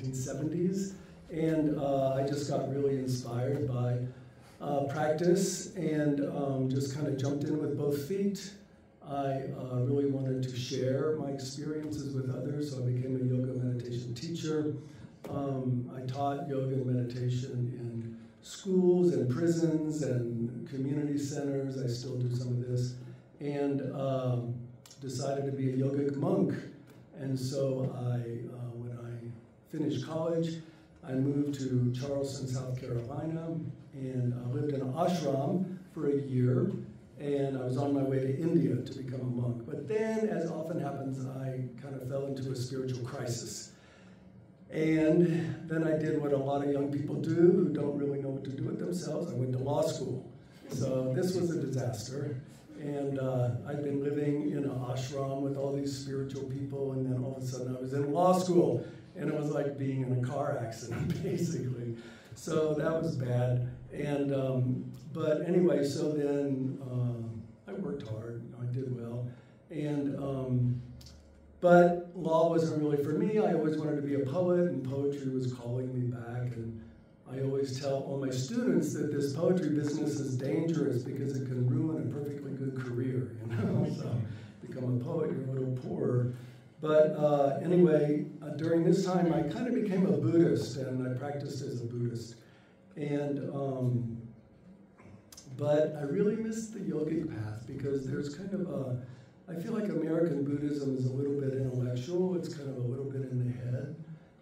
1970s. And I just got really inspired by practice and just kind of jumped in with both feet. I really wanted to share my experiences with others, so I became a yoga meditation teacher. I taught yoga and meditation in schools and prisons and community centers. I still do some of this. And decided to be a yogic monk. And so when I finished college, I moved to Charleston, South Carolina, and I lived in an ashram for a year. And I was on my way to India to become a monk. But then, as often happens, I kind of fell into a spiritual crisis. And then I did what a lot of young people do who don't really know what to do with themselves. I went to law school. So this was a disaster. And I'd been living in an ashram with all these spiritual people, and then all of a sudden I was in law school, and it was like being in a car accident, basically. So that was bad. And but anyway, so then I worked hard. I did well, and but law wasn't really for me. I always wanted to be a poet, and poetry was calling me back. And I always tell all my students that this poetry business is dangerous because it can ruin a perfectly good career, you know? So become a poet, you're a little poorer. But anyway, during this time, I kind of became a Buddhist, and I practiced as a Buddhist. And, but I really missed the yogic path because there's kind of a, I feel like American Buddhism is a little bit intellectual, it's kind of a little bit in the head.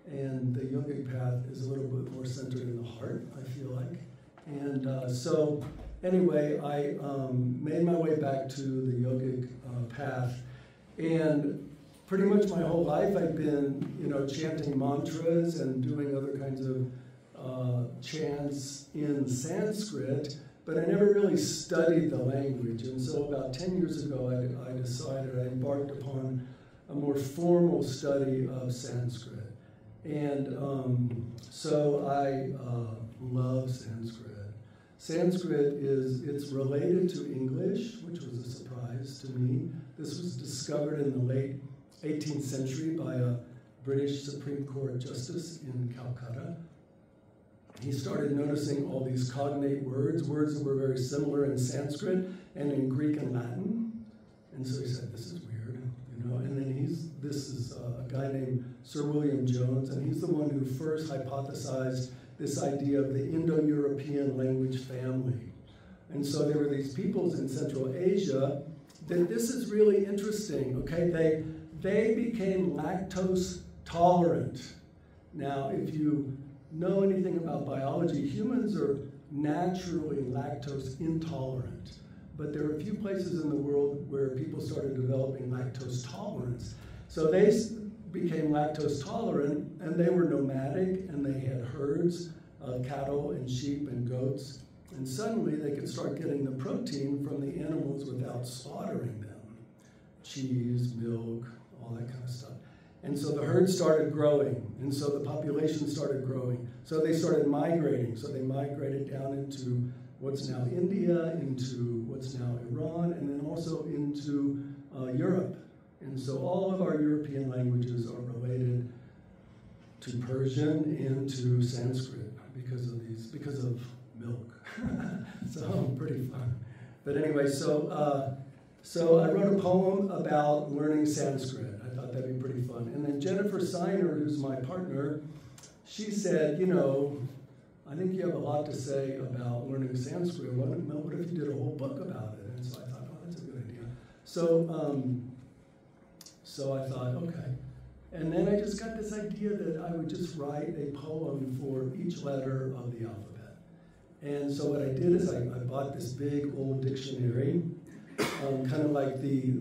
And the yogic path is a little bit more centered in the heart, I feel like. And so anyway, I made my way back to the yogic path. And pretty much my whole life I've been, you know, chanting mantras and doing other kinds of chants in Sanskrit, but I never really studied the language. And so about 10 years ago, I decided I embarked upon a more formal study of Sanskrit. And so I love Sanskrit. Sanskrit it's related to English, which was a surprise to me. This was discovered in the late 18th century by a British Supreme Court justice in Calcutta. He started noticing all these cognate words that were very similar in Sanskrit and in Greek and Latin. And so he said, this is weird, you know. And then this is a guy named Sir William Jones, and he's the one who first hypothesized this idea of the Indo-European language family. And so there were these peoples in Central Asia that this is really interesting, okay? They became lactose tolerant. Now, if you know anything about biology, humans are naturally lactose intolerant. But there are a few places in the world where people started developing lactose tolerance. So they became lactose tolerant, and they were nomadic, and they had herds of cattle and sheep and goats. And suddenly they could start getting the protein from the animals without slaughtering them. Cheese, milk, all that kind of stuff. And so the herd started growing, and so the population started growing. So they started migrating. So they migrated down into what's now India, into what's now Iran, and then also into Europe. And so all of our European languages are related to Persian and to Sanskrit because of milk. So pretty fun. But anyway, so I wrote a poem about learning Sanskrit. I thought that'd be pretty fun. And then Jennifer Seiner, who's my partner, she said, you know, I think you have a lot to say about learning Sanskrit. What if you did a whole book about it? And so I thought, oh, that's a good idea. So I thought, okay. And then I just got this idea that I would just write a poem for each letter of the alphabet. And so what I did is I bought this big old dictionary, kind of like the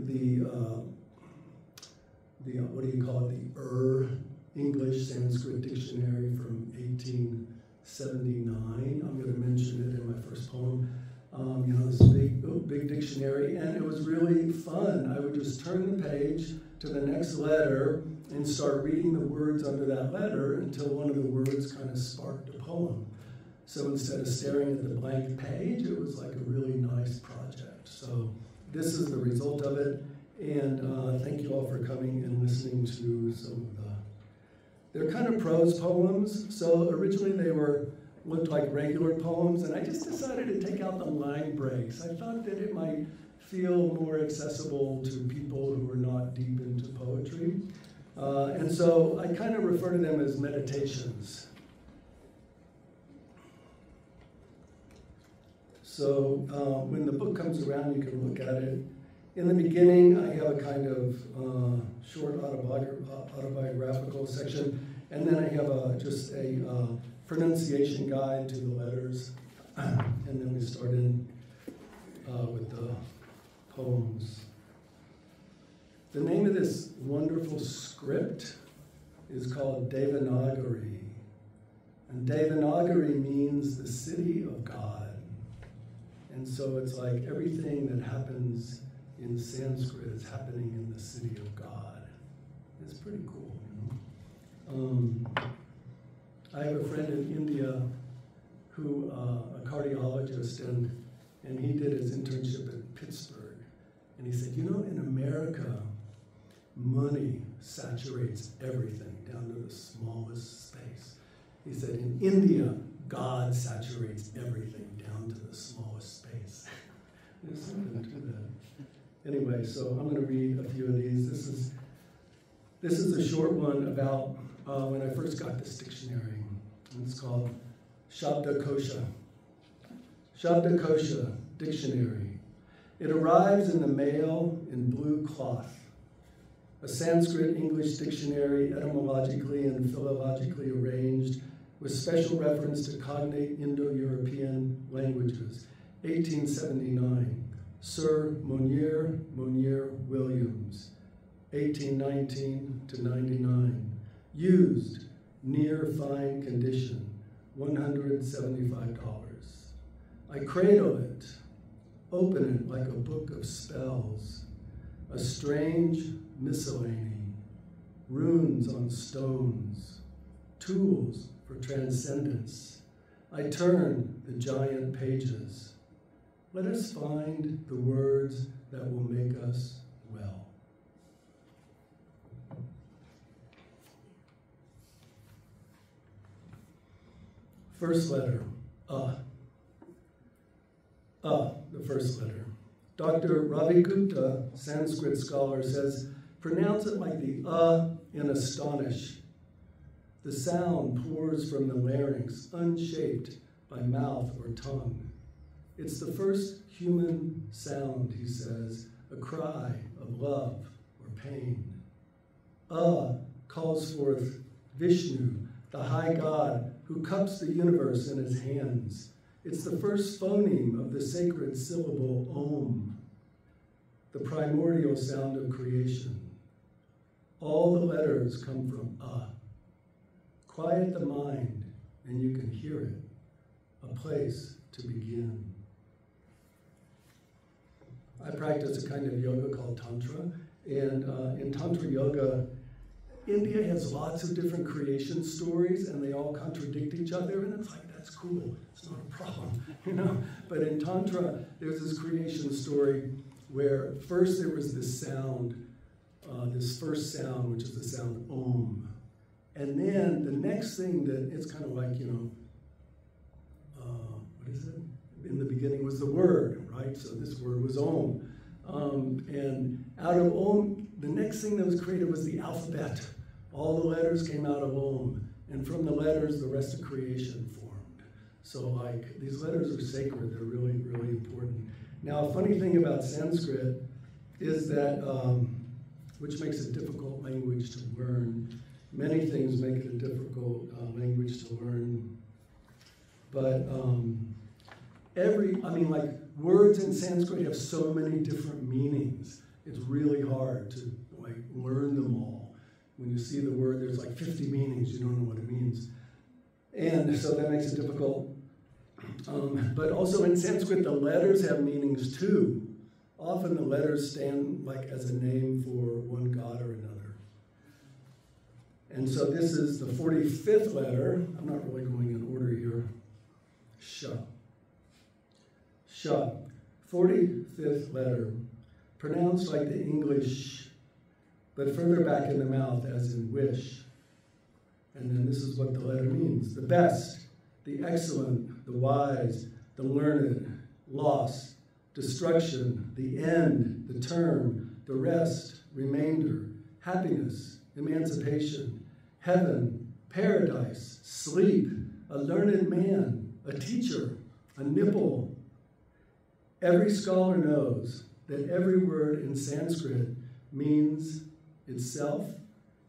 what do you call it, the English Sanskrit dictionary from 1879. I'm going to mention it in my first poem. You know, this big dictionary, and it was really fun. I would just turn the page to the next letter and start reading the words under that letter until one of the words kind of sparked a poem. So instead of staring at the blank page, it was like a really nice project. So this is the result of it, and thank you all for coming and listening to some of They're kind of prose poems, so originally they looked like regular poems, and I just decided to take out the line breaks. I thought that it might feel more accessible to people who are not deep into poetry. And so I kind of refer to them as meditations. So when the book comes around, you can look at it. In the beginning, I have a kind of short autobiographical section, and then I have just a pronunciation guide to the letters, and then we start in with the poems. The name of this wonderful script is called Devanagari, and Devanagari means the city of God. And so it's like everything that happens in Sanskrit is happening in the city of God. It's pretty cool, you know? I have a friend in India who, a cardiologist, and he did his internship at Pittsburgh. And he said, you know, in America, money saturates everything down to the smallest space. He said, in India, God saturates everything down to the smallest space. There's something to that. Anyway, so I'm going to read a few of these. This is a short one about when I first got this dictionary. It's called Shabdakosha. Shabdakosha Dictionary. It arrives in the mail in blue cloth. A Sanskrit-English dictionary, etymologically and philologically arranged, with special reference to cognate Indo-European languages. 1879. Sir Monier Williams. 1819 to 99. Used, near fine condition, $175. I cradle it, open it like a book of spells, a strange miscellany, runes on stones, tools for transcendence. I turn the giant pages. Let us find the words that will make us well. First letter, the first letter. Dr. Ravi Gupta, Sanskrit scholar, says, pronounce it like the in astonish. The sound pours from the larynx, unshaped by mouth or tongue. It's the first human sound, he says, a cry of love or pain. Calls forth Vishnu, the high god, who cups the universe in his hands. It's the first phoneme of the sacred syllable Om, the primordial sound of creation. All the letters come from Quiet the mind, and you can hear it, a place to begin. I practice a kind of yoga called Tantra, and in Tantra yoga, India has lots of different creation stories, and they all contradict each other, and it's like, that's cool, it's not a problem, you know? But in Tantra, there's this creation story where first there was this sound, this first sound, which is the sound Om. And then the next thing that, it's kind of like, you know, what is it? In the beginning was the word, right? So this word was Om. And out of Om, the next thing that was created was the alphabet. All the letters came out of Om. And from the letters, the rest of creation formed. So like, these letters are sacred. They're really, really important. Now, a funny thing about Sanskrit is that, which makes it a difficult language to learn. Many things make it a difficult language to learn. But like words in Sanskrit have so many different meanings. It's really hard to like learn them all. When you see the word, there's like 50 meanings, you don't know what it means. And so that makes it difficult. But also in Sanskrit, the letters have meanings too. Often the letters stand like as a name for one god or another. And so this is the 45th letter. I'm not really going in order here. Sha. Sha. 45th letter. Pronounced like the English, but further back in the mouth as in wish. And then this is what the letter means: the best, the excellent, the wise, the learned, lost, destruction, the end, the term, the rest, remainder, happiness, emancipation, heaven, paradise, sleep, a learned man, a teacher, a nipple. Every scholar knows that every word in Sanskrit means itself,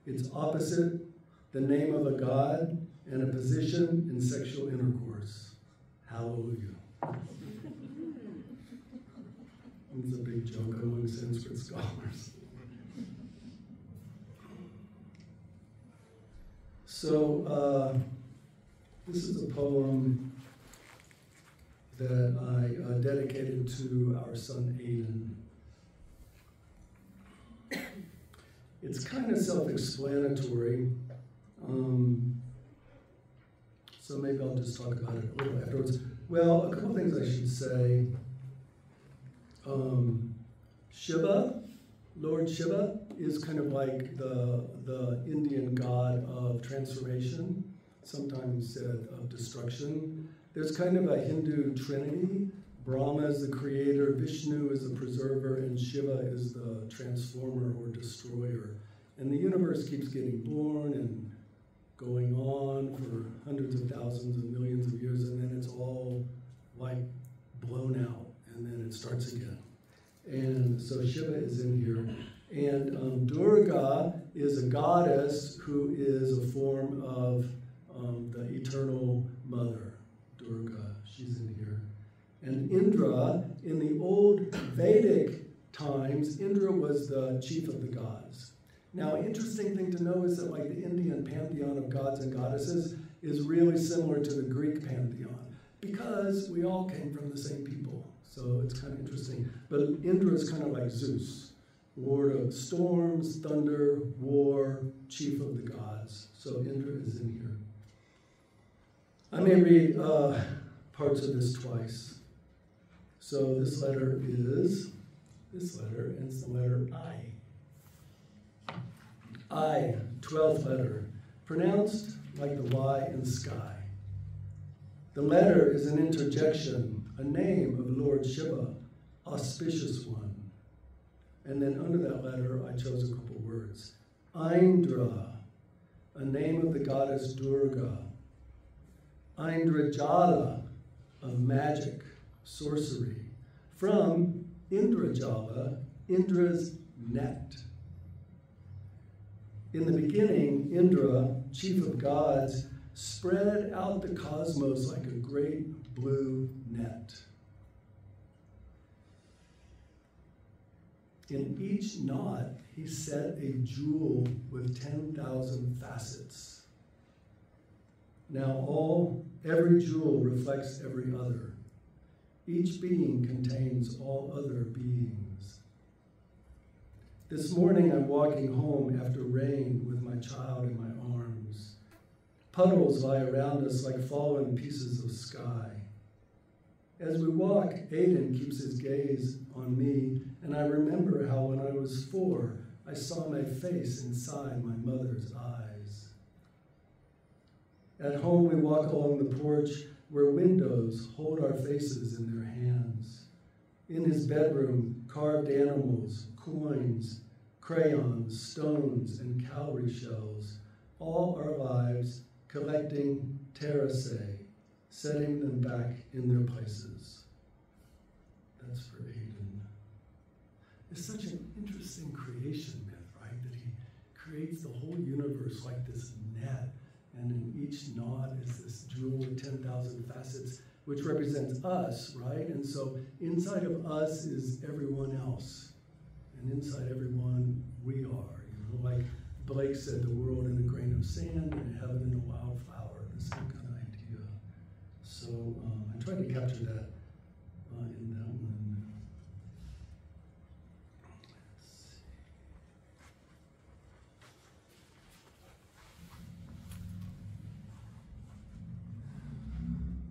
its opposite, the name of a god, and a position in sexual intercourse. Hallelujah. It's a big joke among Sanskrit scholars. So, this is a poem that I dedicated to our son Aiden. It's kind of self-explanatory, so maybe I'll just talk about it a little afterwards. Well, a couple things I should say. Shiva, Lord Shiva, is kind of like the Indian god of transformation, sometimes said of destruction. There's kind of a Hindu trinity. Brahma is the creator, Vishnu is the preserver, and Shiva is the transformer or destroyer. And the universe keeps getting born and going on for hundreds of thousands and millions of years, and then it's all like blown out, and then it starts again. And so Shiva is in here. And Durga is a goddess who is a form of the eternal mother, Durga. She's in here. And Indra, in the old Vedic times, Indra was the chief of the gods. Now, an interesting thing to know is that like the Indian pantheon of gods and goddesses is really similar to the Greek pantheon because we all came from the same people. So it's kind of interesting. But Indra is kind of like Zeus, lord of storms, thunder, war, chief of the gods. So Indra is in here. I may read parts of this twice. So this letter is this letter, and it's the letter I. I, 12th letter, pronounced like the Y in sky. The letter is an interjection, a name of Lord Shiva, auspicious one. And then under that letter, I chose a couple words. Indra, a name of the goddess Durga. Indrajala, of magic, sorcery. From Indrajala, Indra's net. In the beginning, Indra, chief of gods, spread out the cosmos like a great blue net. In each knot, he set a jewel with 10,000 facets. Now every jewel reflects every other. Each being contains all other beings. This morning I'm walking home after rain with my child in my arms. Puddles lie around us like fallen pieces of sky. As we walk, Aiden keeps his gaze on me, and I remember how when I was 4, I saw my face inside my mother's eyes. At home, we walk along the porch where windows hold our faces in their hands. In his bedroom, carved animals, coins, crayons, stones, and cowrie shells, all our lives collecting terrace, setting them back in their places. That's for Aiden. It's such an interesting creation myth, right? That he creates the whole universe like this net, and in each knot is this jewel with 10,000 facets, which represents us, right? And so inside of us is everyone else. And inside everyone, we are. You know, like Blake said, the world in a grain of sand and heaven in a wildflower, the same kind of idea. So I tried to capture that in that one. Let's see.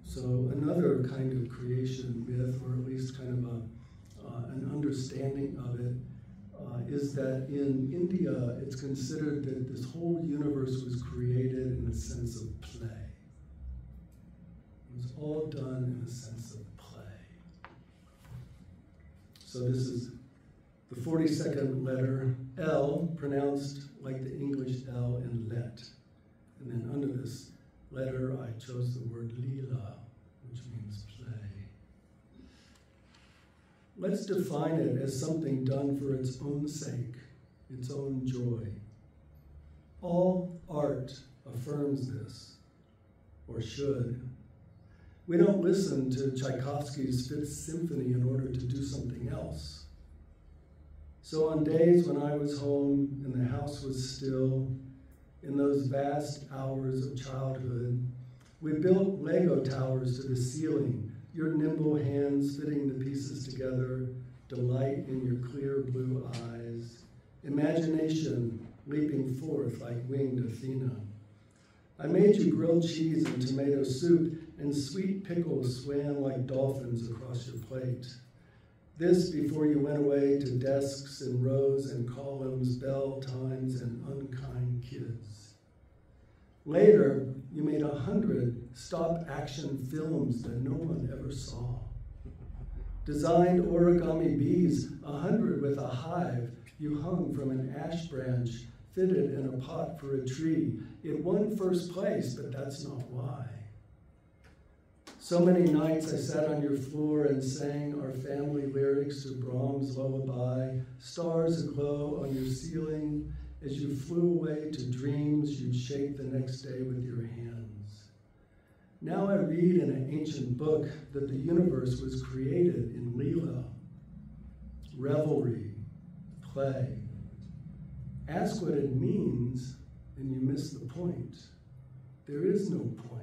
So another kind of creation myth, or at least kind of an understanding of it, is that in India, it's considered that this whole universe was created in a sense of play. It was all done in a sense of play. So this is the 42nd letter, L, pronounced like the English L in let. And then under this letter, I chose the word lila, which means play. Let's define it as something done for its own sake, its own joy. All art affirms this, or should. We don't listen to Tchaikovsky's Fifth Symphony in order to do something else. So on days when I was home and the house was still, in those vast hours of childhood, we built Lego towers to the ceiling, your nimble hands fitting the pieces together, delight in your clear blue eyes, imagination leaping forth like winged Athena. I made you grilled cheese and tomato soup, and sweet pickles swam like dolphins across your plate. This before you went away to desks and rows and columns, bell times, and unkind kids. Later, you made 100 stop-action films that no one ever saw. Designed origami bees, 100 with a hive you hung from an ash branch, fitted in a pot for a tree. It won first place, but that's not why. So many nights I sat on your floor and sang our family lyrics to Brahms' lullaby, stars aglow on your ceiling. As you flew away to dreams you'd shape the next day with your hands. Now I read in an ancient book that the universe was created in Leela, revelry, play. Ask what it means, and you miss the point. There is no point.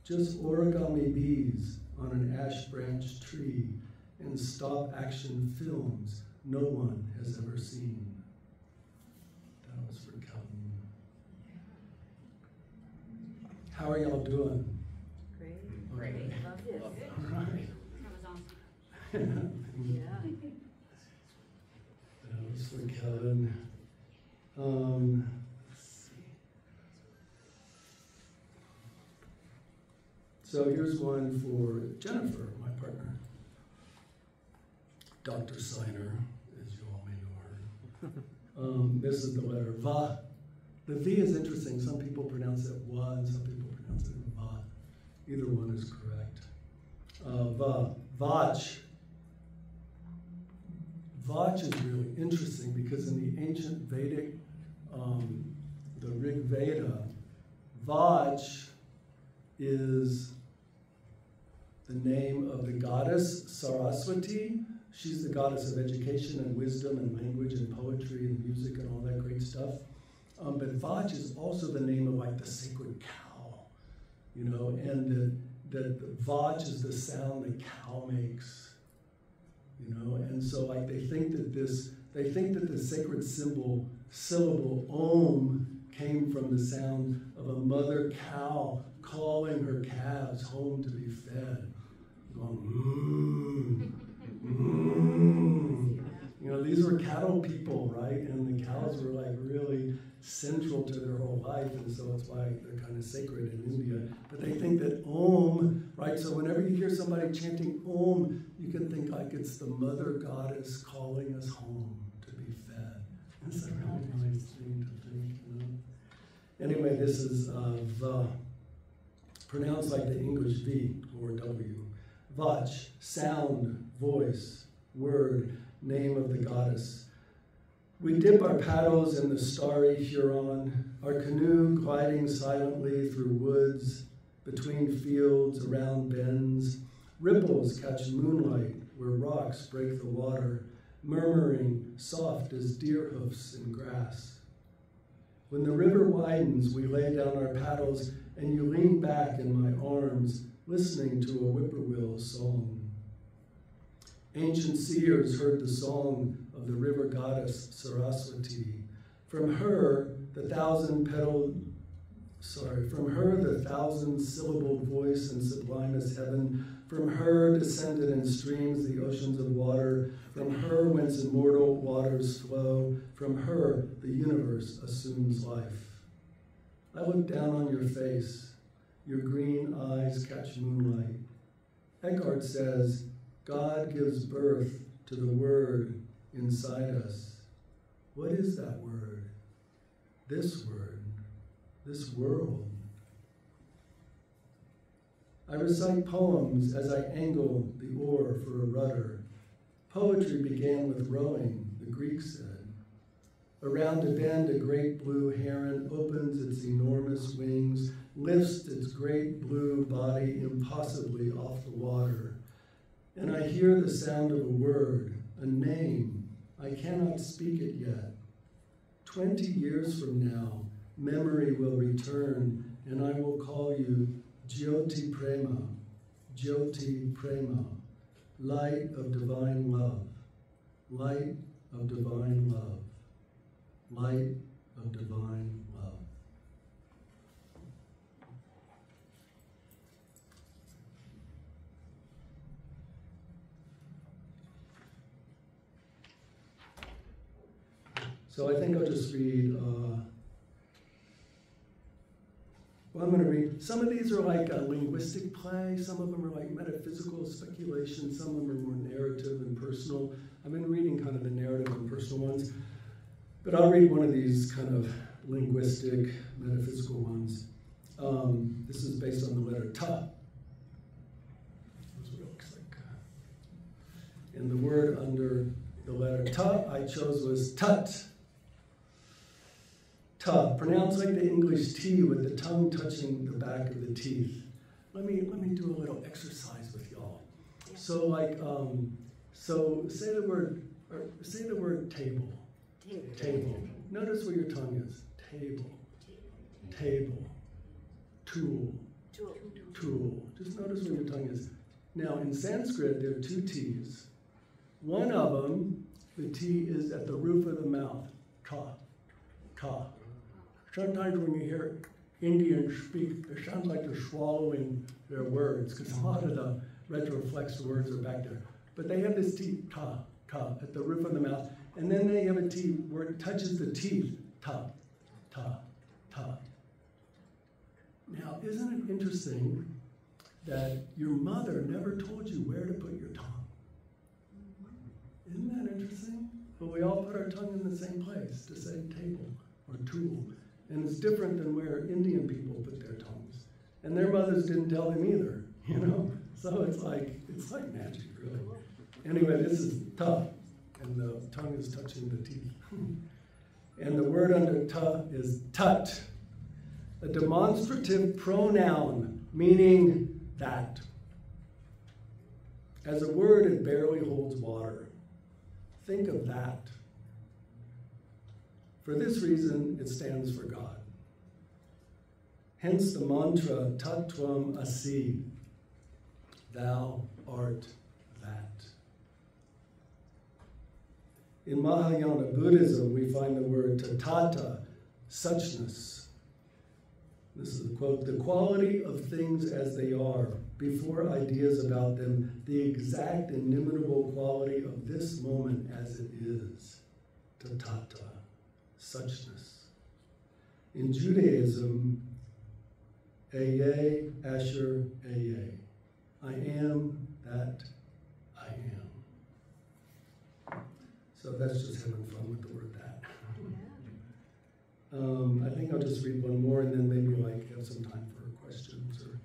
Just origami bees on an ash branch tree and stop-action films no one has ever seen. That was for Kelton. How are y'all doing? Great. Great. Love it. All right. That was awesome. Yeah. That was for Kelton. Let's see. So here's one for Jennifer, my partner. Dr. Signer, as you all may know her. This is the letter Va. The V is interesting. Some people pronounce it wa, and some people pronounce it va. Either one is correct. Va. Vach. Vach is really interesting because in the ancient Vedic, the Rig Veda, Vach is the name of the goddess Saraswati. She's the goddess of education and wisdom and language and poetry and music and all that great stuff. But Vach is also the name of like the sacred cow, you know, and that Vach is the sound the cow makes, you know, and so like they think that the sacred syllable Om came from the sound of a mother cow calling her calves home to be fed, going You know, these were cattle people, right? And the cows were like really central to their whole life, and so that's why they're kind of sacred in India. But they think that Om, right? So whenever you hear somebody chanting Om, you can think like it's the mother goddess calling us home to be fed. That's a really nice thing to think, you know? Anyway, this is Va, pronounced like the English V or W. Vach, sound, voice, word, name of the goddess. We dip our paddles in the starry Huron, our canoe gliding silently through woods, between fields, around bends. Ripples catch moonlight where rocks break the water, murmuring soft as deer hoofs in grass. When the river widens, we lay down our paddles and you lean back in my arms, listening to a whippoorwill song. Ancient seers heard the song of the river goddess Saraswati. From her, the From her the thousand-syllabled voice and sublime as heaven, from her descended in streams the oceans of water, from her whence immortal waters flow, from her the universe assumes life. I look down on your face, your green eyes catch moonlight. Eckhart says, God gives birth to the word inside us. What is that word? This word, this world. I recite poems as I angle the oar for a rudder. Poetry began with rowing, the Greeks said. Around a bend, a great blue heron opens its enormous wings, lifts its great blue body impossibly off the water. And I hear the sound of a word, a name. I cannot speak it yet. 20 years from now, memory will return, and I will call you Jyoti Prema, Jyoti Prema, light of divine love, light of divine love, light of divine love. So I think I'll just read, I'm going to read, some of these are like a linguistic play, some of them are like metaphysical speculation, some of them are more narrative and personal. I've been reading kind of the narrative and personal ones, but I'll read one of these kind of linguistic, metaphysical ones. This is based on the letter ta. That's what it looks like. And the word under the letter ta I chose was tut. Ta, pronounced like the English T with the tongue touching the back of the teeth. Let me do a little exercise with y'all. So like, so say the word table. Table. Notice where your tongue is. Table. Table. Tool. Tool. Just notice where your tongue is. Now in Sanskrit there are two T's. One of them, the T is at the roof of the mouth. Ta. Ta. Sometimes when you hear Indians speak, it sounds like they're swallowing their words, because a lot of the retroflex words are back there. But they have this T, ta, ta, at the roof of the mouth. And then they have a T where it touches the teeth, ta, ta, ta. Now, isn't it interesting that your mother never told you where to put your tongue? Isn't that interesting? But we all put our tongue in the same place, to say table or tool. And it's different than where Indian people put their tongues. And their mothers didn't tell them either, you know? So it's like magic, really. Anyway, this is ta, and the tongue is touching the teeth. And the word under ta is tut, a demonstrative pronoun meaning that. As a word, it barely holds water. Think of that. For this reason, it stands for God. Hence the mantra, Tattvam Asi, thou art that. In Mahayana Buddhism, we find the word tatata, suchness. This is a quote, the quality of things as they are, before ideas about them, the exact inimitable quality of this moment as it is, tatata. Suchness. In Judaism, Ehyeh, Asher, Ehyeh. I am that I am. So that's just having fun with the word that. I think I'll just read one more and then maybe like have some time for questions or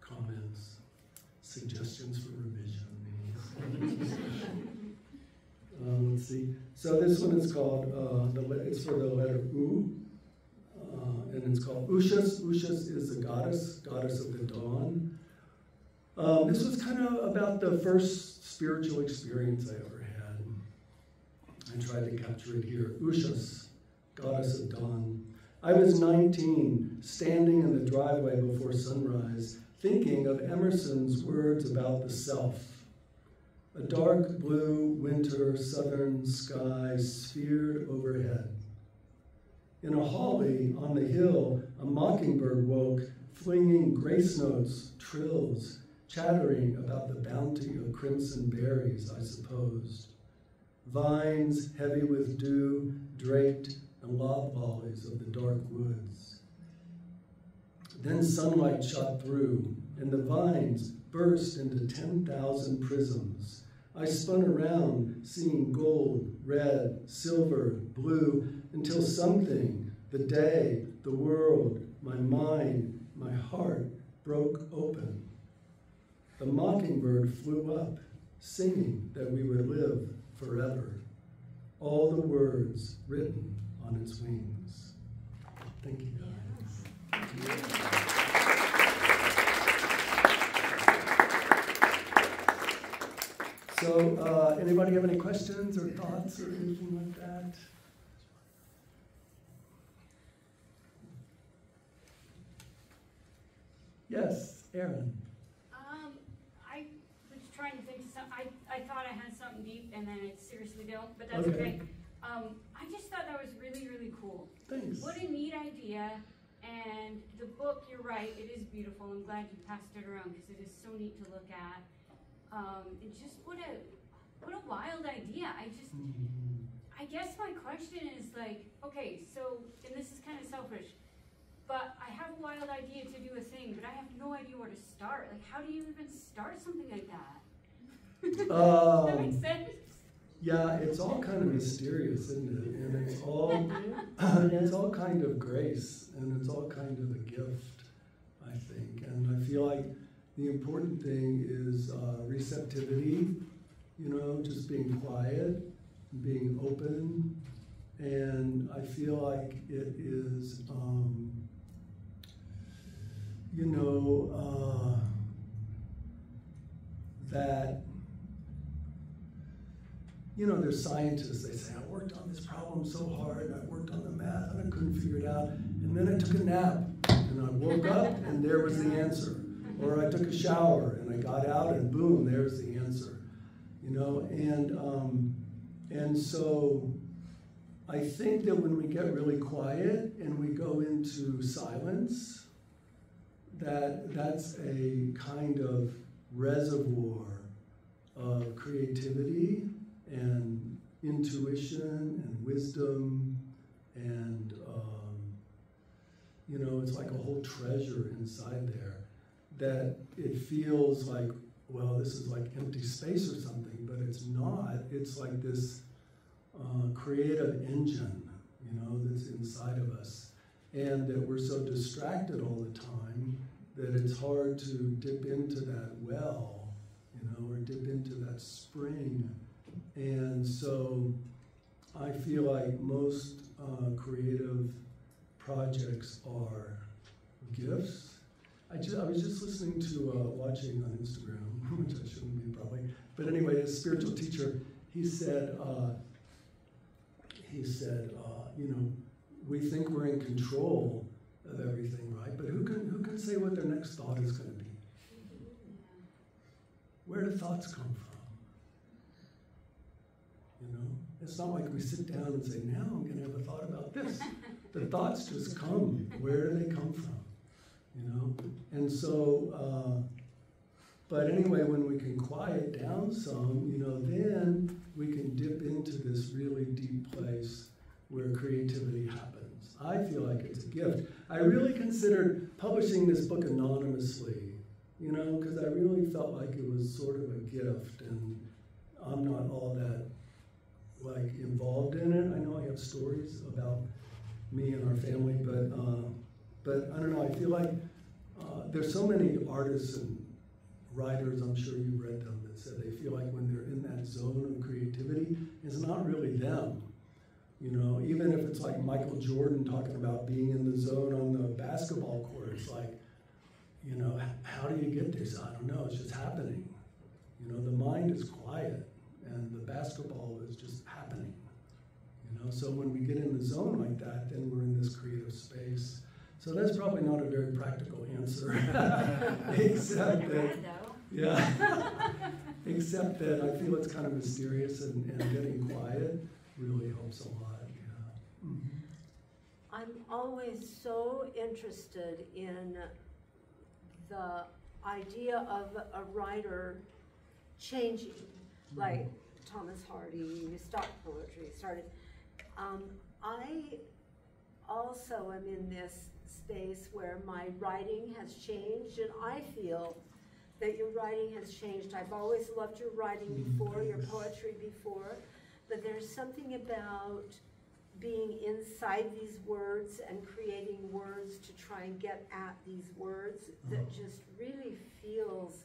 comments, suggestions for revision. Let's see. So this one is called, it's for the letter U, and it's called Ushas. Ushas is the goddess of the dawn. This was kind of about the first spiritual experience I ever had. I tried to capture it here. Ushas, goddess of dawn. I was 19, standing in the driveway before sunrise, thinking of Emerson's words about the self. A dark blue winter southern sky sphered overhead. In a holly on the hill, a mockingbird woke, flinging grace notes, trills, chattering about the bounty of crimson berries, I supposed. Vines heavy with dew draped and loblollies of the dark woods. Then sunlight shot through, and the vines burst into 10,000 prisms. I spun around, seeing gold, red, silver, blue, until something, the day, the world, my mind, my heart, broke open. The mockingbird flew up, singing that we would live forever. All the words written on its wings. Thank you, guys. So, anybody have any questions or thoughts or anything like that? Yes, Aaron. I was trying to think of something. I thought I had something deep, and then I seriously don't, but that's okay. I just thought that was really, really cool. Thanks. What a neat idea. And the book, you're right, it is beautiful. I'm glad you passed it around because it is so neat to look at. And just what a wild idea. I guess my question is like, okay, so, and this is kind of selfish, but I have a wild idea to do a thing, but I have no idea where to start. Like, how do you even start something like that? Does that make sense? Yeah, it's all kind of mysterious, isn't it? And it's all kind of grace, and it's all kind of a gift, I think. And I feel like the important thing is receptivity, just being quiet, being open. And I feel like it is, that, there's scientists, they say, I worked on this problem so hard, and I worked on the math, and I couldn't figure it out, and then I took a nap, and I woke up, and there was the answer. Or I took a shower, and I got out, and boom, there's the answer. And so I think that when we get really quiet and we go into silence, that's a kind of reservoir of creativity and intuition and wisdom and it's like a whole treasure inside there that it feels like, well, this is like empty space or something, but it's not. It's like this creative engine, that's inside of us, and that we're so distracted all the time that it's hard to dip into that well, or dip into that spring. And so I feel like most creative projects are gifts. I was just listening to, watching on Instagram, which I shouldn't be probably, but anyway, a spiritual teacher, he said, we think we're in control of everything, right? But who can say what their next thought is going to be? Where do thoughts come from? It's not like we sit down and say, now I'm going to have a thought about this. The thoughts just come. Where do they come from? And so, but anyway, when we can quiet down some, then we can dip into this really deep place where creativity happens. I feel like it's a gift. I really considered publishing this book anonymously, because I really felt like it was sort of a gift, and I'm not all that involved in it. I know I have stories about me and our family, but I don't know, I feel like there's so many artists and writers, I'm sure you've read them, that said they feel like when they're in that zone of creativity, it's not really them. Even if it's like Michael Jordan talking about being in the zone on the basketball court, it's like, how do you get this? I don't know, it's just happening. The mind is quiet, and the basketball is just happening. So when we get in the zone like that, then we're in this creative space. So that's probably not a very practical answer, except that, except that I feel it's kind of mysterious, and getting quiet really helps a lot. Yeah. Mm-hmm. I'm always so interested in the idea of a writer changing, like Thomas Hardy stopped poetry, started. I also am in this space where my writing has changed, and I feel that your writing has changed. I've always loved your writing before, your poetry before, but there's something about being inside these words and creating words to try and get at these words that just really feels,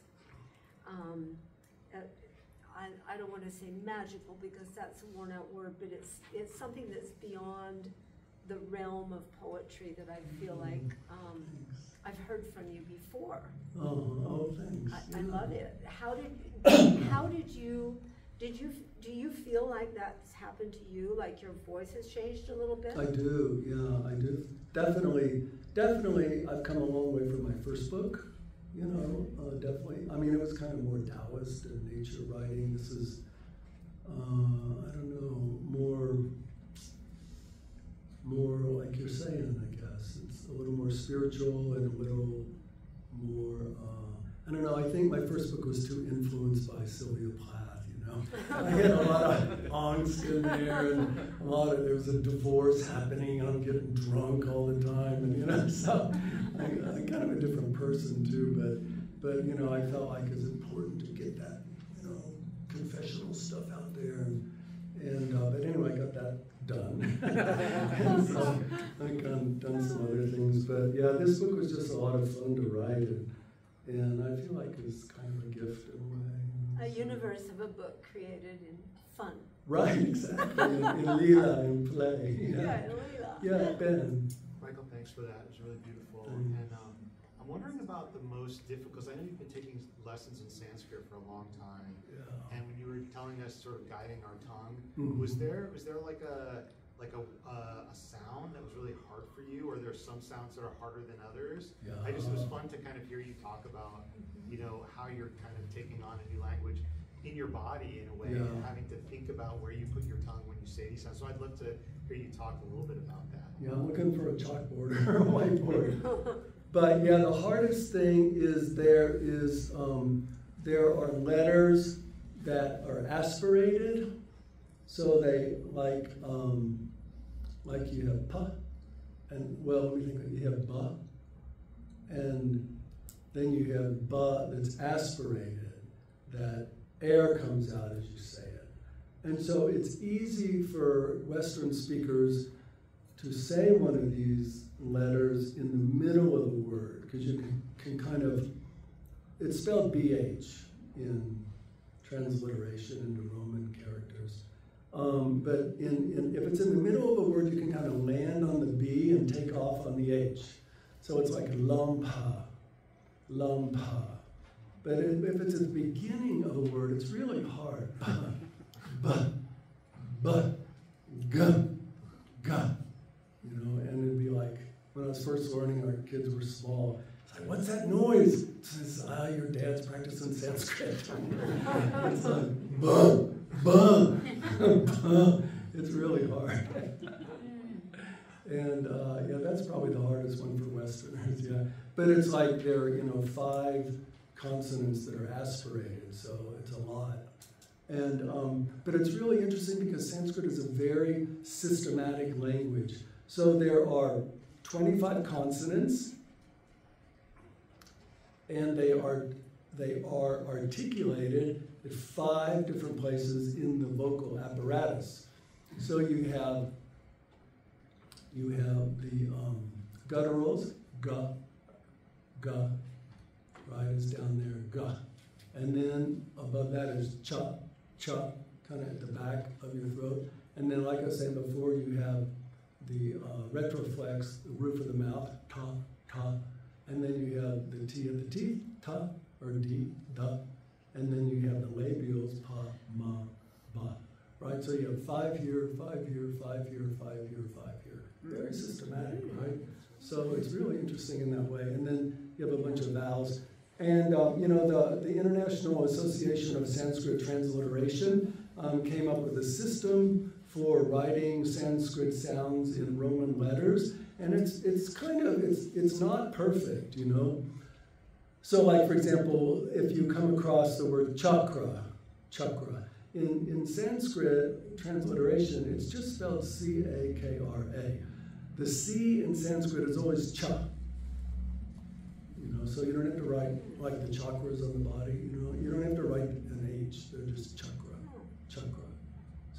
I don't want to say magical because that's a worn out word, but it's something that's beyond the realm of poetry that I feel like I've heard from you before. Oh, thanks. I love it. Do you feel like that's happened to you? Like your voice has changed a little bit? I do, yeah, I do. Definitely, I've come a long way from my first book, you know, definitely. I mean, it was kind of more Taoist in nature writing. This is, I don't know, more like you're saying, I guess. It's a little more spiritual and a little more, I don't know, I think my first book was too influenced by Sylvia Plath, you know. I had a lot of angst in there, and there was a divorce happening, and I'm getting drunk all the time, and you know, so I'm kind of a different person too, but you know, I felt like it was important to get that, you know, confessional stuff out there, but anyway, I got that done. And so I've done some other things, but yeah, this book was just a lot of fun to write, and I feel like it's kind of a gift in a way. A universe of a book created in fun. Right, exactly, in Leela, in play. Yeah, in Leela. Yeah, Ben. Michael, thanks for that. It was really beautiful. Thanks. And I'm wondering about the most difficult, because I know you've been taking lessons in Sanskrit for a long time. Yeah. And when you were telling us sort of guiding our tongue, was there like a sound that was really hard for you, or there's some sounds that are harder than others? Yeah. It was fun to kind of hear you talk about, you know, how you're kind of taking on a new language in your body in a way, and having to think about where you put your tongue when you say these sounds. So I'd love to hear you talk a little bit about that. Yeah, I'm looking for a chalkboard or a whiteboard. But yeah, the hardest thing is there are letters that are aspirated, so they like you have pa, and well, let me think. You have ba, and then you have ba that's aspirated, that air comes out as you say it, and so it's easy for Western speakers to say one of these letters in the middle of the word, because you can kind of, it's spelled BH in transliteration into Roman characters. But if it's in the middle of a word, you can kind of land on the B and take off on the H. So it's like lampa. But if it's at the beginning of a word, it's really hard. Ga. You know, and it'd be like, when I was first learning, our kids were small. It's like, what's that noise? It says, your dad's practicing Sanskrit. It's like, buh. It's really hard. And yeah, that's probably the hardest one for Westerners, yeah. But it's like there are, 5 consonants that are aspirated, so it's a lot. And but it's really interesting because Sanskrit is a very systematic language. So there are 25 consonants, and they are articulated at 5 different places in the vocal apparatus. So you have the gutturals, ga, right, it's down there, ga. And then above that is cha, kind of at the back of your throat. And then, like I said before, you have the retroflex, the roof of the mouth, ta. And then you have the T of the teeth, ta, or D, da. And then you have the labials, pa, ma, ba. Right? So you have 5 here, 5 here, 5 here, 5 here, 5 here. Very systematic, right? So it's really interesting in that way. And then you have a bunch of vowels. And the International Association of Sanskrit Transliteration came up with a system for writing Sanskrit sounds in Roman letters, and it's not perfect, you know. So, like for example, if you come across the word chakra, in Sanskrit transliteration, it's just spelled C-A-K-R-A. The C in Sanskrit is always cha. You know, so you don't have to write like the chakras on the body. You know, you don't have to write an H. They're just chakra.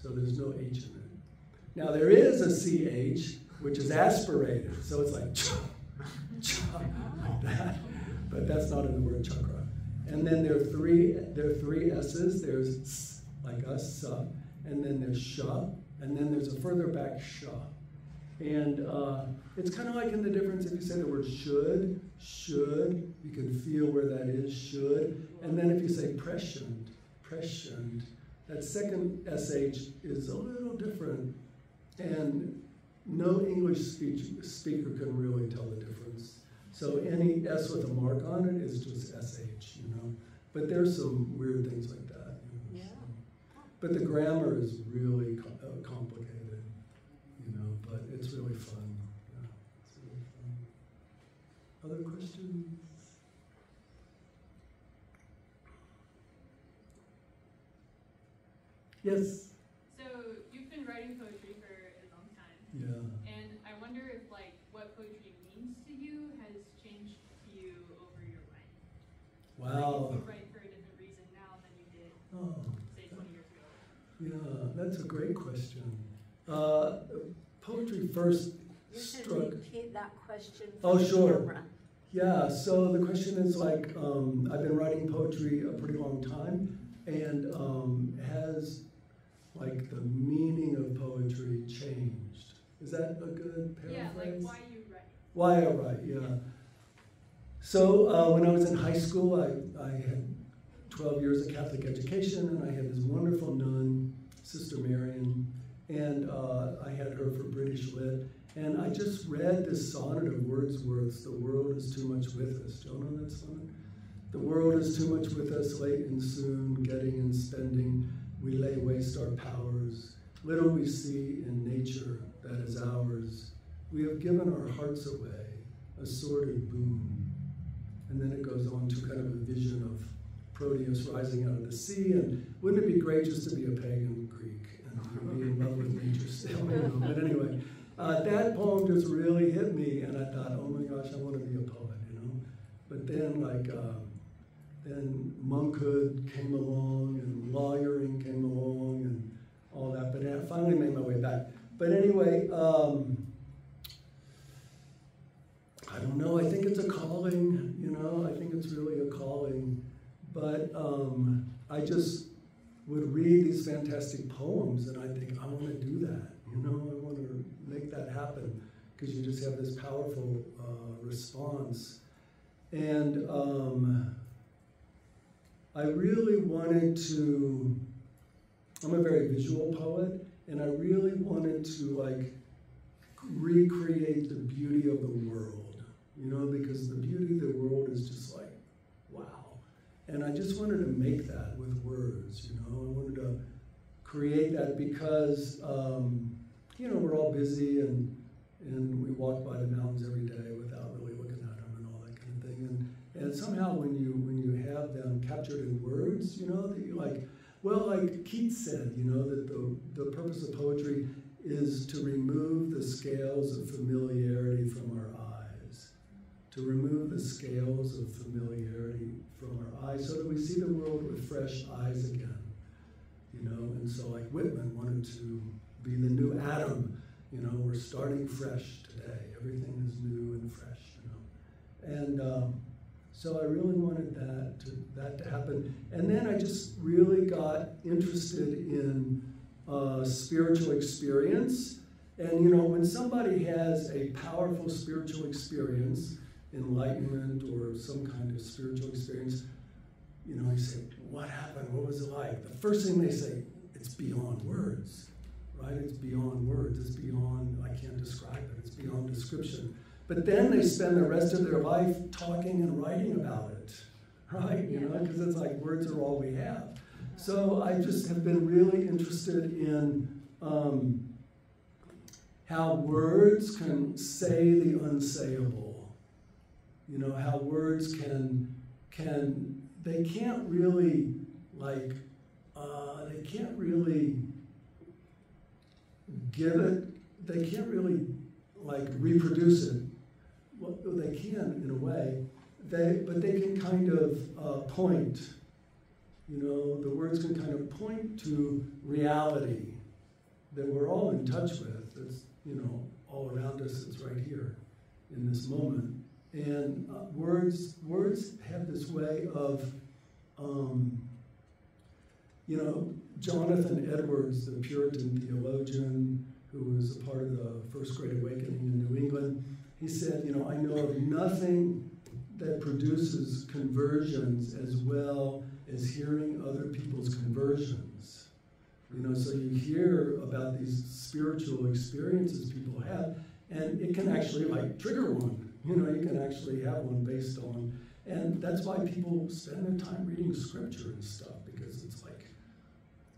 So there's no H in it. Now there is a CH, which is aspirated. So it's like cha, like that. But that's not in the word chakra. And then there are three S's. There's s, like us, sa, and then there's sha, and then there's a further back sha. And it's kind of like in the difference if you say the word should, you can feel where that is, should. And then if you say prescient, that second SH is a little different. And no English speaker can really tell the difference. So any S with a mark on it is just SH, you know. But there's some weird things like that. You know, so. But the grammar is really complicated, you know, but it's really fun. Yeah, it's really fun. Other questions? Yes? So you've been writing poetry for a long time. Yeah. And I wonder if like what poetry means to you has changed to you over your life. Wow. Like you write for a different reason now than you did, say, 20 years ago. Yeah, that's a great question. Poetry first struck. You should repeat that question for Oh, the sure. camera. Yeah, so the question is like, I've been writing poetry a pretty long time, and has like the meaning of poetry changed? Is that a good paraphrase? Yeah, like why you write. Why I write, yeah. So when I was in high school, I had 12 years of Catholic education, and I had this wonderful nun, Sister Marion, and I had her for British Lit. And I just read this sonnet of Wordsworth's, "The world is too much with us." Do you know that sonnet? The world is too much with us, late and soon, getting and spending. We lay waste our powers. Little we see in nature that is ours. We have given our hearts away, a sordid boon. And then it goes on to kind of a vision of Proteus rising out of the sea, and wouldn't it be great just to be a pagan Greek and to be in love with nature still, you know? But anyway, that poem just really hit me, and I thought, oh my gosh, I want to be a poet, you know? But then, like, then monkhood came along, and lawyering came along, and all that, but I finally made my way back. But anyway, I don't know, I think it's a calling, you know, I think it's really a calling. But I just would read these fantastic poems, and I think, I want to do that, you know, I want to make that happen, because you just have this powerful response. And I really wanted to, I'm a very visual poet, and I really wanted to like recreate the beauty of the world, you know, because the beauty of the world is just like, wow. And I just wanted to make that with words, you know, I wanted to create that because, you know, we're all busy and we walk by the mountains every day without really looking at them and all that kind of thing. And somehow when you have them captured in words, you know, that you like, well, like Keats said, you know, that the purpose of poetry is to remove the scales of familiarity from our eyes. To remove the scales of familiarity from our eyes so that we see the world with fresh eyes again. You know, and so like Whitman wanted to be the new Adam. You know, we're starting fresh today. Everything is new and fresh, you know. And so I really wanted that to happen. And then I just really got interested in spiritual experience. And you know, when somebody has a powerful spiritual experience, enlightenment or some kind of spiritual experience, you know, you say, what happened? What was it like? The first thing they say, it's beyond words, right? It's beyond words. It's beyond, I can't describe it. It's beyond description. But then they spend the rest of their life talking and writing about it, right? You know, because it's like words are all we have. So I just have been really interested in how words can say the unsayable. You know, how words they can't really, like, they can't really give it, they can't really, like, reproduce it. Well, they can, in a way, but they can kind of point. You know, the words can kind of point to reality that we're all in touch with. It's, you know, all around us. It's right here in this moment. And words have this way of, you know, Jonathan Edwards, the Puritan theologian who was a part of the First Great Awakening in New England, he said, you know, I know of nothing that produces conversions as well as hearing other people's conversions. You know, so you hear about these spiritual experiences people have, and it can actually, like, trigger one. You know, you can actually have one based on, and that's why people spend their time reading scripture and stuff, because it's like,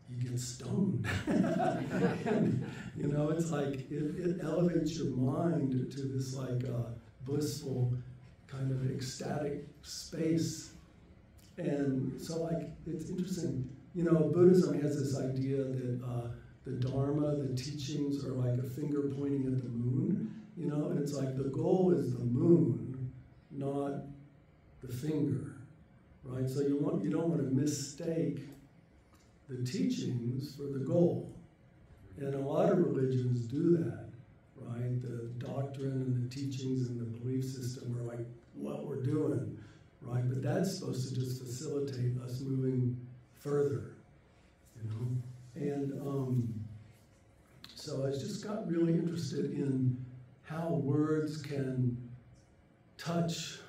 you get stoned. And, you know, it's like, it elevates your mind to this, like, blissful, kind of ecstatic space. And so, like, it's interesting. You know, Buddhism has this idea that the Dharma, the teachings, are like a finger pointing at the moon. You know, and it's like the goal is the moon, not the finger, right? So you don't want to mistake the teachings for the goal. And a lot of religions do that, right? The doctrine and the teachings and the belief system are like what we're doing, right? But that's supposed to just facilitate us moving further, you know? And so I just got really interested in how words can touch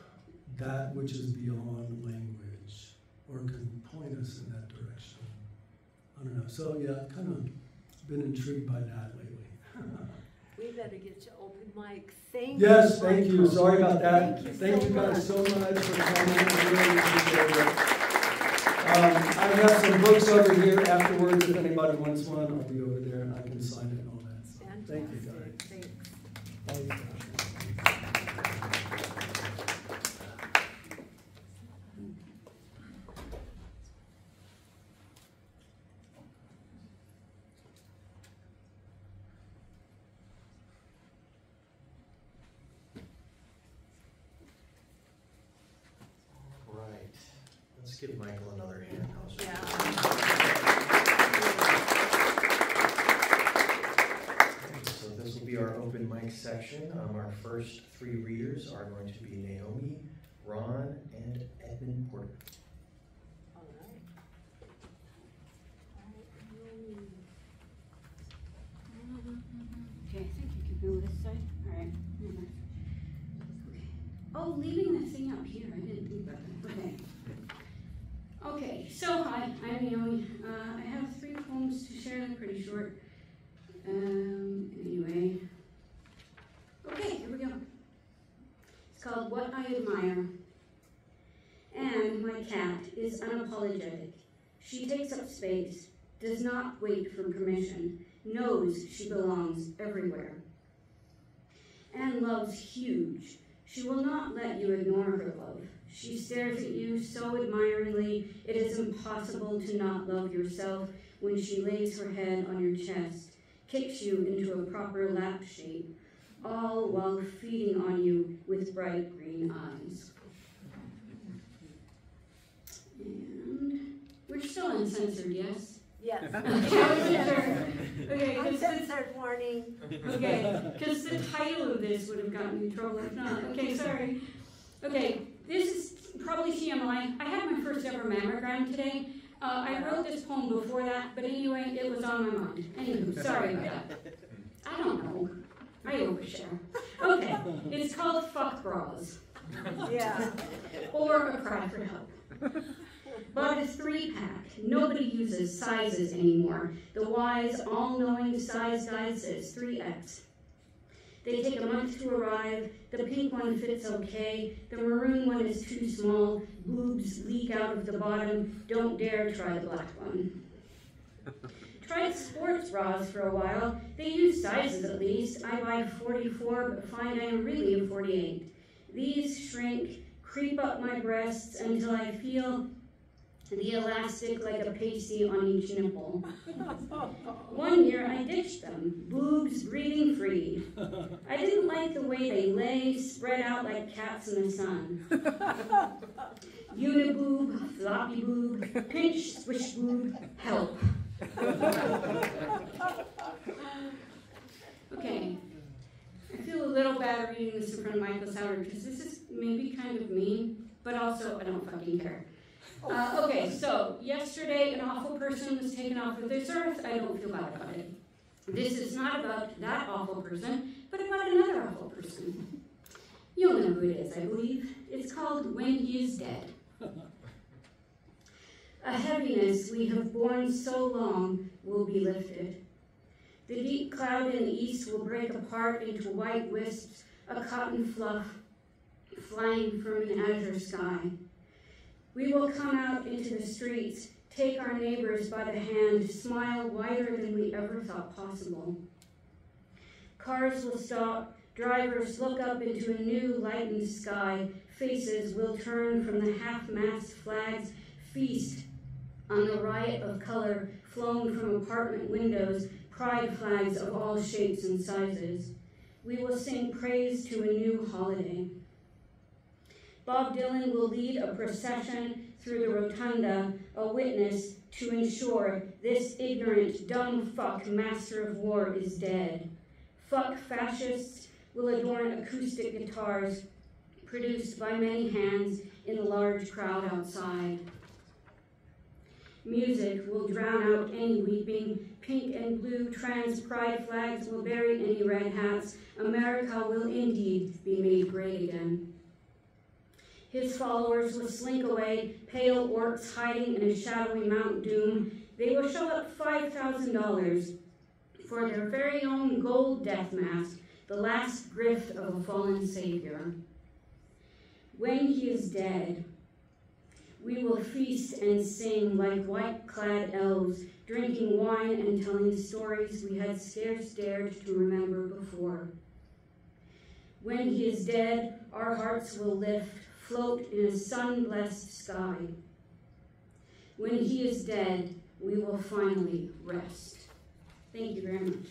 that which is beyond language, or can point us in that direction. I don't know. So yeah, I've kind of been intrigued by that lately. We better get to open mic. Thank you. Yes, thank you. Sorry about that. Thank you guys so much for coming. I really appreciate it. I have some books over here afterwards. If anybody wants one, I'll be over there and I can sign it and all that. So, thank you, guys. Thanks. Right. Let's give Michael another hand. Yeah. So this will be our open mic section. Our first three readers are going to be Naomi, Ron, and Edmund Porter. All right. Okay, I think you can go this side. All right. Okay. Oh, leaving the thing up here. I didn't think about that. Okay. Okay, so hi, I'm Naomi. I have 3 poems to share. They're pretty short. Anyway. Okay, here we go. It's called What I Admire. Anne, my cat, is unapologetic. She takes up space, does not wait for permission, knows she belongs everywhere. Anne loves huge. She will not let you ignore her love. She stares at you so admiringly, it is impossible to not love yourself when she lays her head on your chest, kicks you into a proper lap shape, all while feeding on you with bright green eyes. And we're still uncensored, yes? Yes. Okay, Uncensored warning. okay, because the title of this would have gotten me in trouble if not. Okay, sorry. Okay, this is probably TMI. I had my first ever mammogram today. I wrote this poem before that, but anyway, it was on my mind. Anywho, sorry about that. I don't know. I overshare. Okay, it's called Fuck Bras. Yeah. Or a cry for help. Bought a 3-pack. Nobody uses sizes anymore. The wise, all-knowing size guide says 3X. They take a month to arrive. The pink one fits okay. The maroon one is too small. Boobs leak out of the bottom. Don't dare try the black one. Tried sports bras for a while. They use sizes at least. I buy 44, but find I'm really a 48. These shrink, creep up my breasts until I feel the elastic like a pasty on each nipple. One year I ditched them, boobs breathing free. I didn't like the way they lay, spread out like cats in the sun. Uniboob, floppy boob, pinch, swish boob, help. Okay, I feel a little bad reading this in front of Michael Sowder because this is maybe kind of mean, but also I don't fucking care. Okay, so yesterday an awful person was taken off of this earth. I don't feel bad about it. This is not about that awful person, but about another awful person. You'll know who it is, I believe. It's called When He Is Dead. A heaviness we have borne so long will be lifted. The deep cloud in the east will break apart into white wisps, a cotton fluff flying from an azure sky. We will come out into the streets, take our neighbors by the hand, smile wider than we ever thought possible. Cars will stop, drivers look up into a new lightened sky, faces will turn from the half-mast flags, feast on the riot of color flown from apartment windows, pride flags of all shapes and sizes. We will sing praise to a new holiday. Bob Dylan will lead a procession through the rotunda, a witness to ensure this ignorant, dumb fuck master of war is dead. Fuck fascists will adorn acoustic guitars produced by many hands in the large crowd outside. Music will drown out any weeping. Pink and blue trans pride flags will bury any red hats. America will indeed be made great again. His followers will slink away, pale orcs hiding in a shadowy Mount Doom. They will show up $5,000 for their very own gold death mask, the last gift of a fallen savior. When he is dead, we will feast and sing like white-clad elves, drinking wine and telling stories we had scarce dared to remember before. When he is dead, our hearts will lift, float in a sun-blessed sky. When he is dead, we will finally rest. Thank you very much.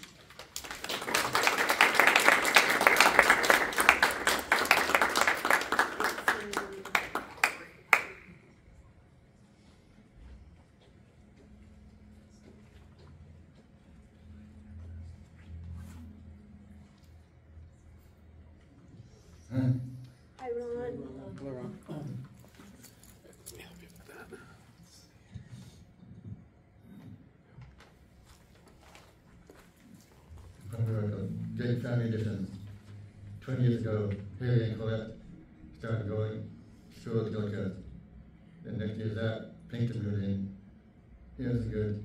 Hi, Ron. From a great family distance. 20 years ago, Haley and Colette started going to school at Gilchrist. The next year that, Pinkerton moved in. He wasn't good.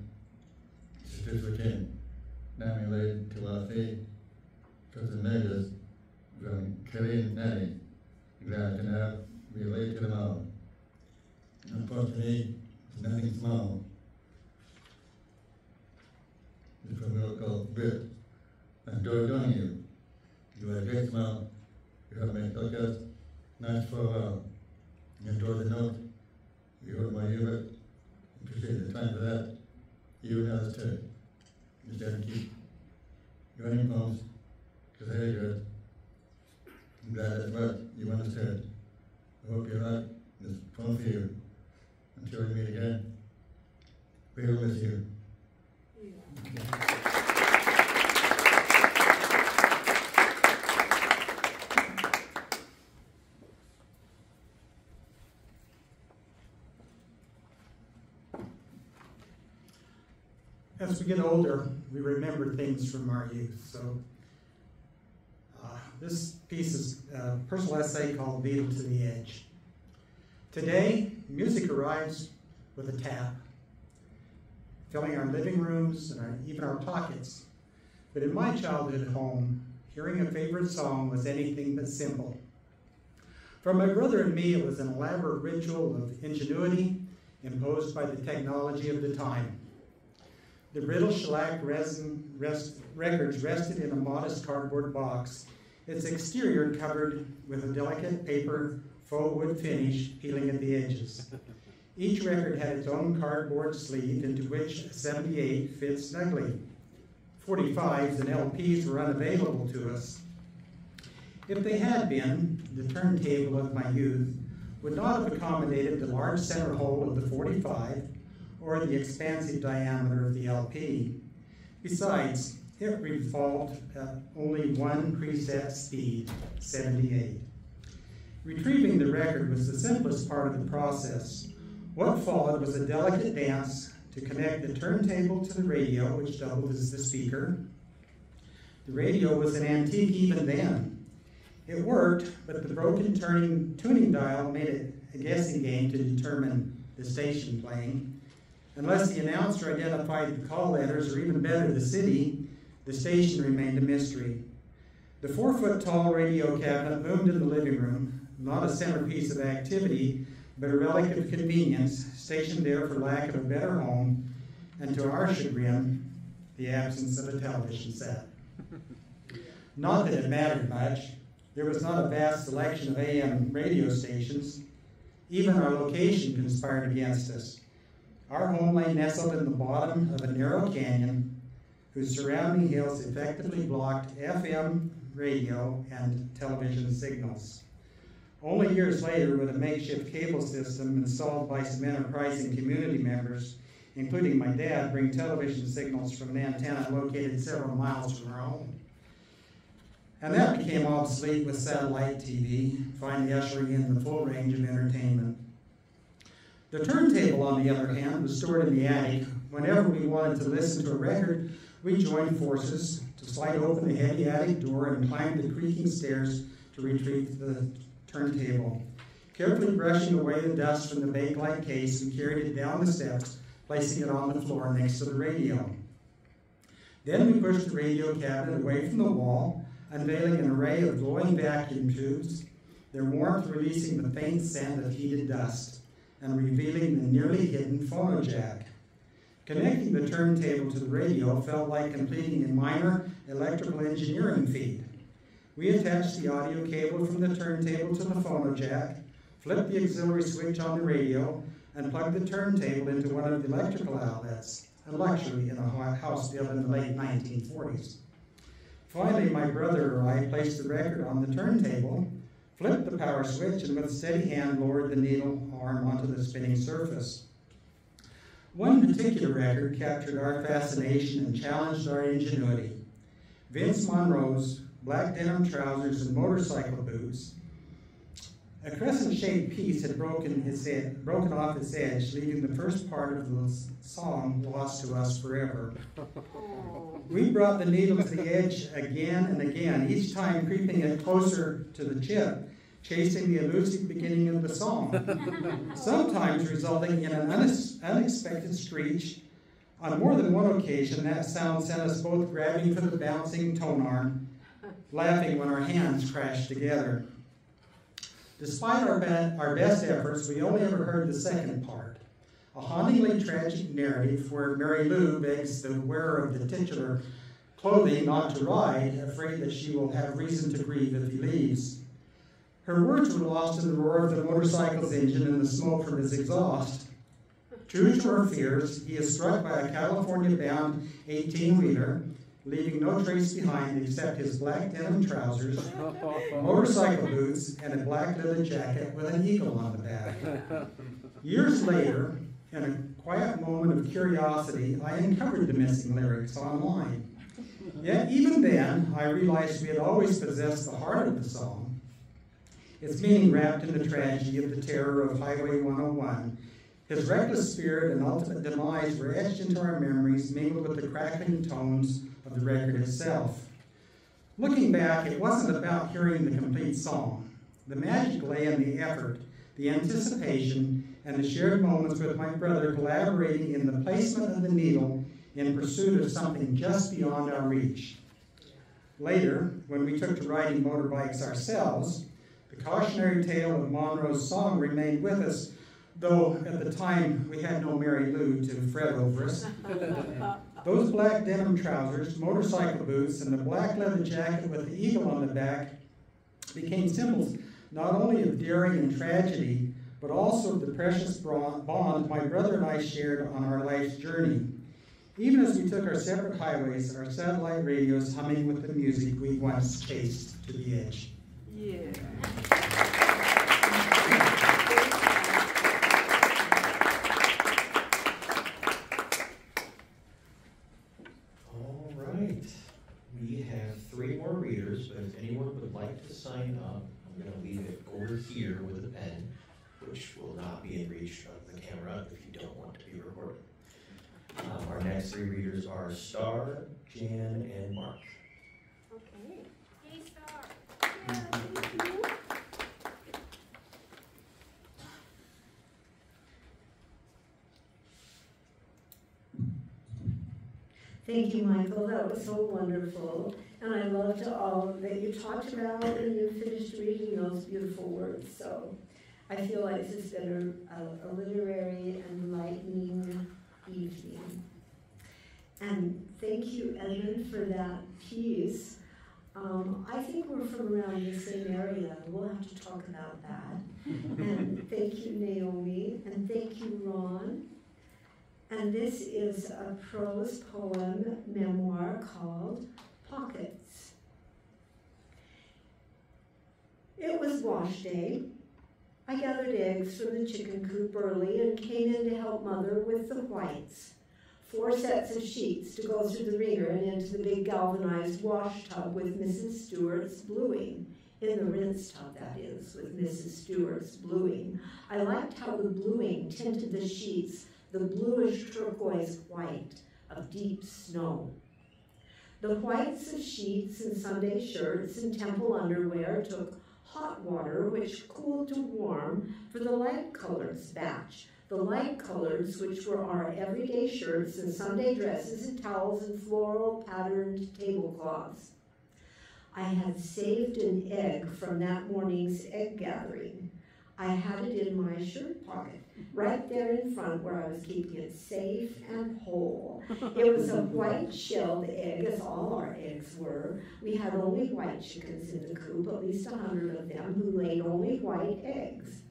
Sisters were kin. Now I'm related to Lassie, because the marriages from Kelly and Natty. Glad to now be related to them all. Unfortunately, it's nothing small. It's from a girl called Britt. And Dory Donahue. You had a great smile. You helped make Gilchrist nice for a while. And toward the note, you wrote my Hubert. Appreciate the time for that. You and others too. Just had to keep writing poems, because I heard good. I'm glad that's what you understood. I hope you like this poem for you. Until we meet again, we will miss you. As we get older, we remember things from our youth. So this piece is a personal essay called Beetle to the Edge. Today, music arrives with a tap, filling our living rooms and even our pockets. But in my childhood home, hearing a favorite song was anything but simple. For my brother and me, it was an elaborate ritual of ingenuity imposed by the technology of the time. The brittle shellac records rested in a modest cardboard box, its exterior covered with a delicate paper faux wood finish peeling at the edges. Each record had its own cardboard sleeve into which 78 fit snugly. 45s and LPs were unavailable to us. If they had been, the turntable of my youth would not have accommodated the large center hole of the 45 or the expansive diameter of the LP. Besides, it revolved at only one preset speed, 78. Retrieving the record was the simplest part of the process. What followed was a delicate dance to connect the turntable to the radio, which doubled as the speaker. The radio was an antique even then. It worked, but the broken tuning dial made it a guessing game to determine the station playing. Unless the announcer identified the call letters, or even better, the city, the station remained a mystery. The 4-foot-tall radio cabinet loomed in the living room, not a centerpiece of activity, but a relic of convenience, stationed there for lack of a better home, and to our chagrin, the absence of a television set. Not that it mattered much. There was not a vast selection of AM radio stations. Even our location conspired against us. Our home lay nestled in the bottom of a narrow canyon whose surrounding hills effectively blocked FM, radio, and television signals. Only years later would a makeshift cable system installed by some enterprising community members, including my dad, bring television signals from an antenna located several miles from our home. And that became obsolete with satellite TV, finally ushering in the full range of entertainment. The turntable, on the other hand, was stored in the attic. Whenever we wanted to listen to a record, we joined forces to slide open the heavy attic door and climb the creaking stairs to retrieve the turntable. Carefully brushing away the dust from the bakelite case, we carried it down the steps, placing it on the floor next to the radio. Then we pushed the radio cabinet away from the wall, unveiling an array of glowing vacuum tubes, their warmth releasing the faint scent of heated dust, and revealing the nearly hidden phonojack. Connecting the turntable to the radio felt like completing a minor electrical engineering feat. We attached the audio cable from the turntable to the phonojack, flipped the auxiliary switch on the radio, and plugged the turntable into one of the electrical outlets, a luxury in a house built in the late 1940s. Finally, my brother or I placed the record on the turntable, flipped the power switch, and with a steady hand lowered the needle arm onto the spinning surface. One particular record captured our fascination and challenged our ingenuity. Vince Monroe's black denim trousers and motorcycle boots. A crescent-shaped piece had broken off its edge, leaving the first part of the song lost to us forever. We brought the needle to the edge again and again, each time creeping it closer to the chip, chasing the elusive beginning of the song, sometimes resulting in an unexpected screech. On more than one occasion, that sound sent us both grabbing for the bouncing tone arm, laughing when our hands crashed together. Despite our best efforts, we only ever heard the second part, a hauntingly tragic narrative where Mary Lou begs the wearer of the titular clothing not to ride, afraid that she will have reason to grieve if he leaves. Her words were lost in the roar of the motorcycle's engine and the smoke from his exhaust. True to her fears, he is struck by a California-bound 18-wheeler, leaving no trace behind except his black denim trousers, motorcycle boots, and a black leather jacket with an eagle on the back. Years later, in a quiet moment of curiosity, I uncovered the missing lyrics online. Yet even then, I realized we had always possessed the heart of the song, its meaning wrapped in the tragedy of the terror of Highway 101. His reckless spirit and ultimate demise were etched into our memories, mingled with the crackling tones of the record itself. Looking back, it wasn't about hearing the complete song. The magic lay in the effort, the anticipation, and the shared moments with my brother collaborating in the placement of the needle in pursuit of something just beyond our reach. Later, when we took to riding motorbikes ourselves, the cautionary tale of Monroe's song remained with us, though at the time we had no Mary Lou to fret over us. Those black denim trousers, motorcycle boots, and the black leather jacket with the eagle on the back became symbols not only of daring and tragedy, but also of the precious bond my brother and I shared on our life's journey. Even as we took our separate highways, our satellite radios humming with the music we once chased to the edge. Yeah. All right. We have 3 more readers, but if anyone would like to sign up, I'm going to leave it over here with a pen, which will not be in reach of the camera if you don't want to be recorded. Our next 3 readers are Star, Jan, and Mark. Okay. Hey, Star. Thank you, Michael. That was so wonderful. And I loved all that you talked about and you finished reading those beautiful words. So I feel like it's been a literary and enlightening evening. And thank you, Edmund, for that piece. I think we're from around the same area. We'll have to talk about that. And thank you, Naomi. And thank you, Ron. And this is a prose poem memoir called Pockets. It was wash day. I gathered eggs from the chicken coop early and came in to help Mother with the whites. 4 sets of sheets to go through the wringer and into the big galvanized wash tub with Mrs. Stewart's bluing. In the rinse tub, that is, with Mrs. Stewart's bluing. I liked how the bluing tinted the sheets the bluish turquoise white of deep snow. The whites of sheets and Sunday shirts and temple underwear took hot water, which cooled to warm for the light colors batch. The light colors, which were our everyday shirts and Sunday dresses and towels and floral patterned tablecloths. I had saved an egg from that morning's egg gathering. I had it in my shirt pocket, right there in front where I was keeping it safe and whole. It was a white-shelled egg, as all our eggs were. We had only white chickens in the coop, at least 100 of them, who laid only white eggs.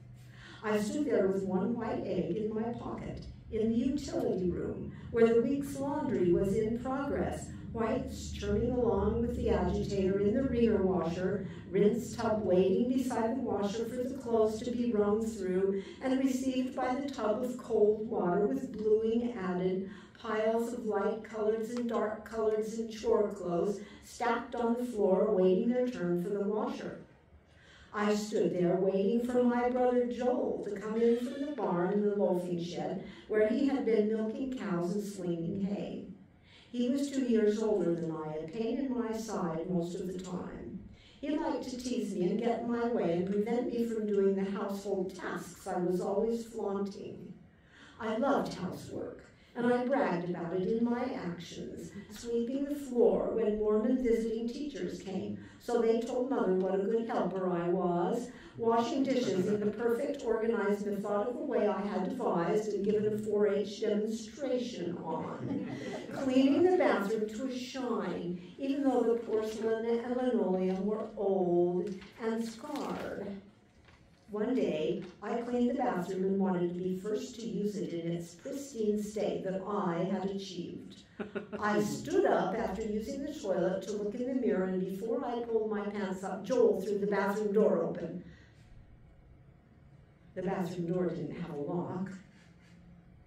I stood there with one white egg in my pocket, in the utility room, where the week's laundry was in progress, whites churning along with the agitator in the wringer washer, rinse tub waiting beside the washer for the clothes to be wrung through and received by the tub of cold water with bluing added, piles of light colors and dark colors and chore clothes stacked on the floor waiting their turn for the washer. I stood there waiting for my brother Joel to come in from the barn in the loafing shed where he had been milking cows and slinging hay. He was 2 years older than I, a pain in my side most of the time. He liked to tease me and get in my way and prevent me from doing the household tasks I was always flaunting. I loved housework, and I bragged about it in my actions, sweeping the floor when Mormon visiting teachers came, so they told Mother what a good helper I was, washing dishes in the perfect, organized, methodical way I had devised and given a 4-H demonstration on, cleaning the bathroom to a shine, even though the porcelain and linoleum were old and scarred. One day, I cleaned the bathroom and wanted to be first to use it in its pristine state that I had achieved. I stood up after using the toilet to look in the mirror, and before I pulled my pants up, Joel threw the bathroom door open. The bathroom door didn't have a lock.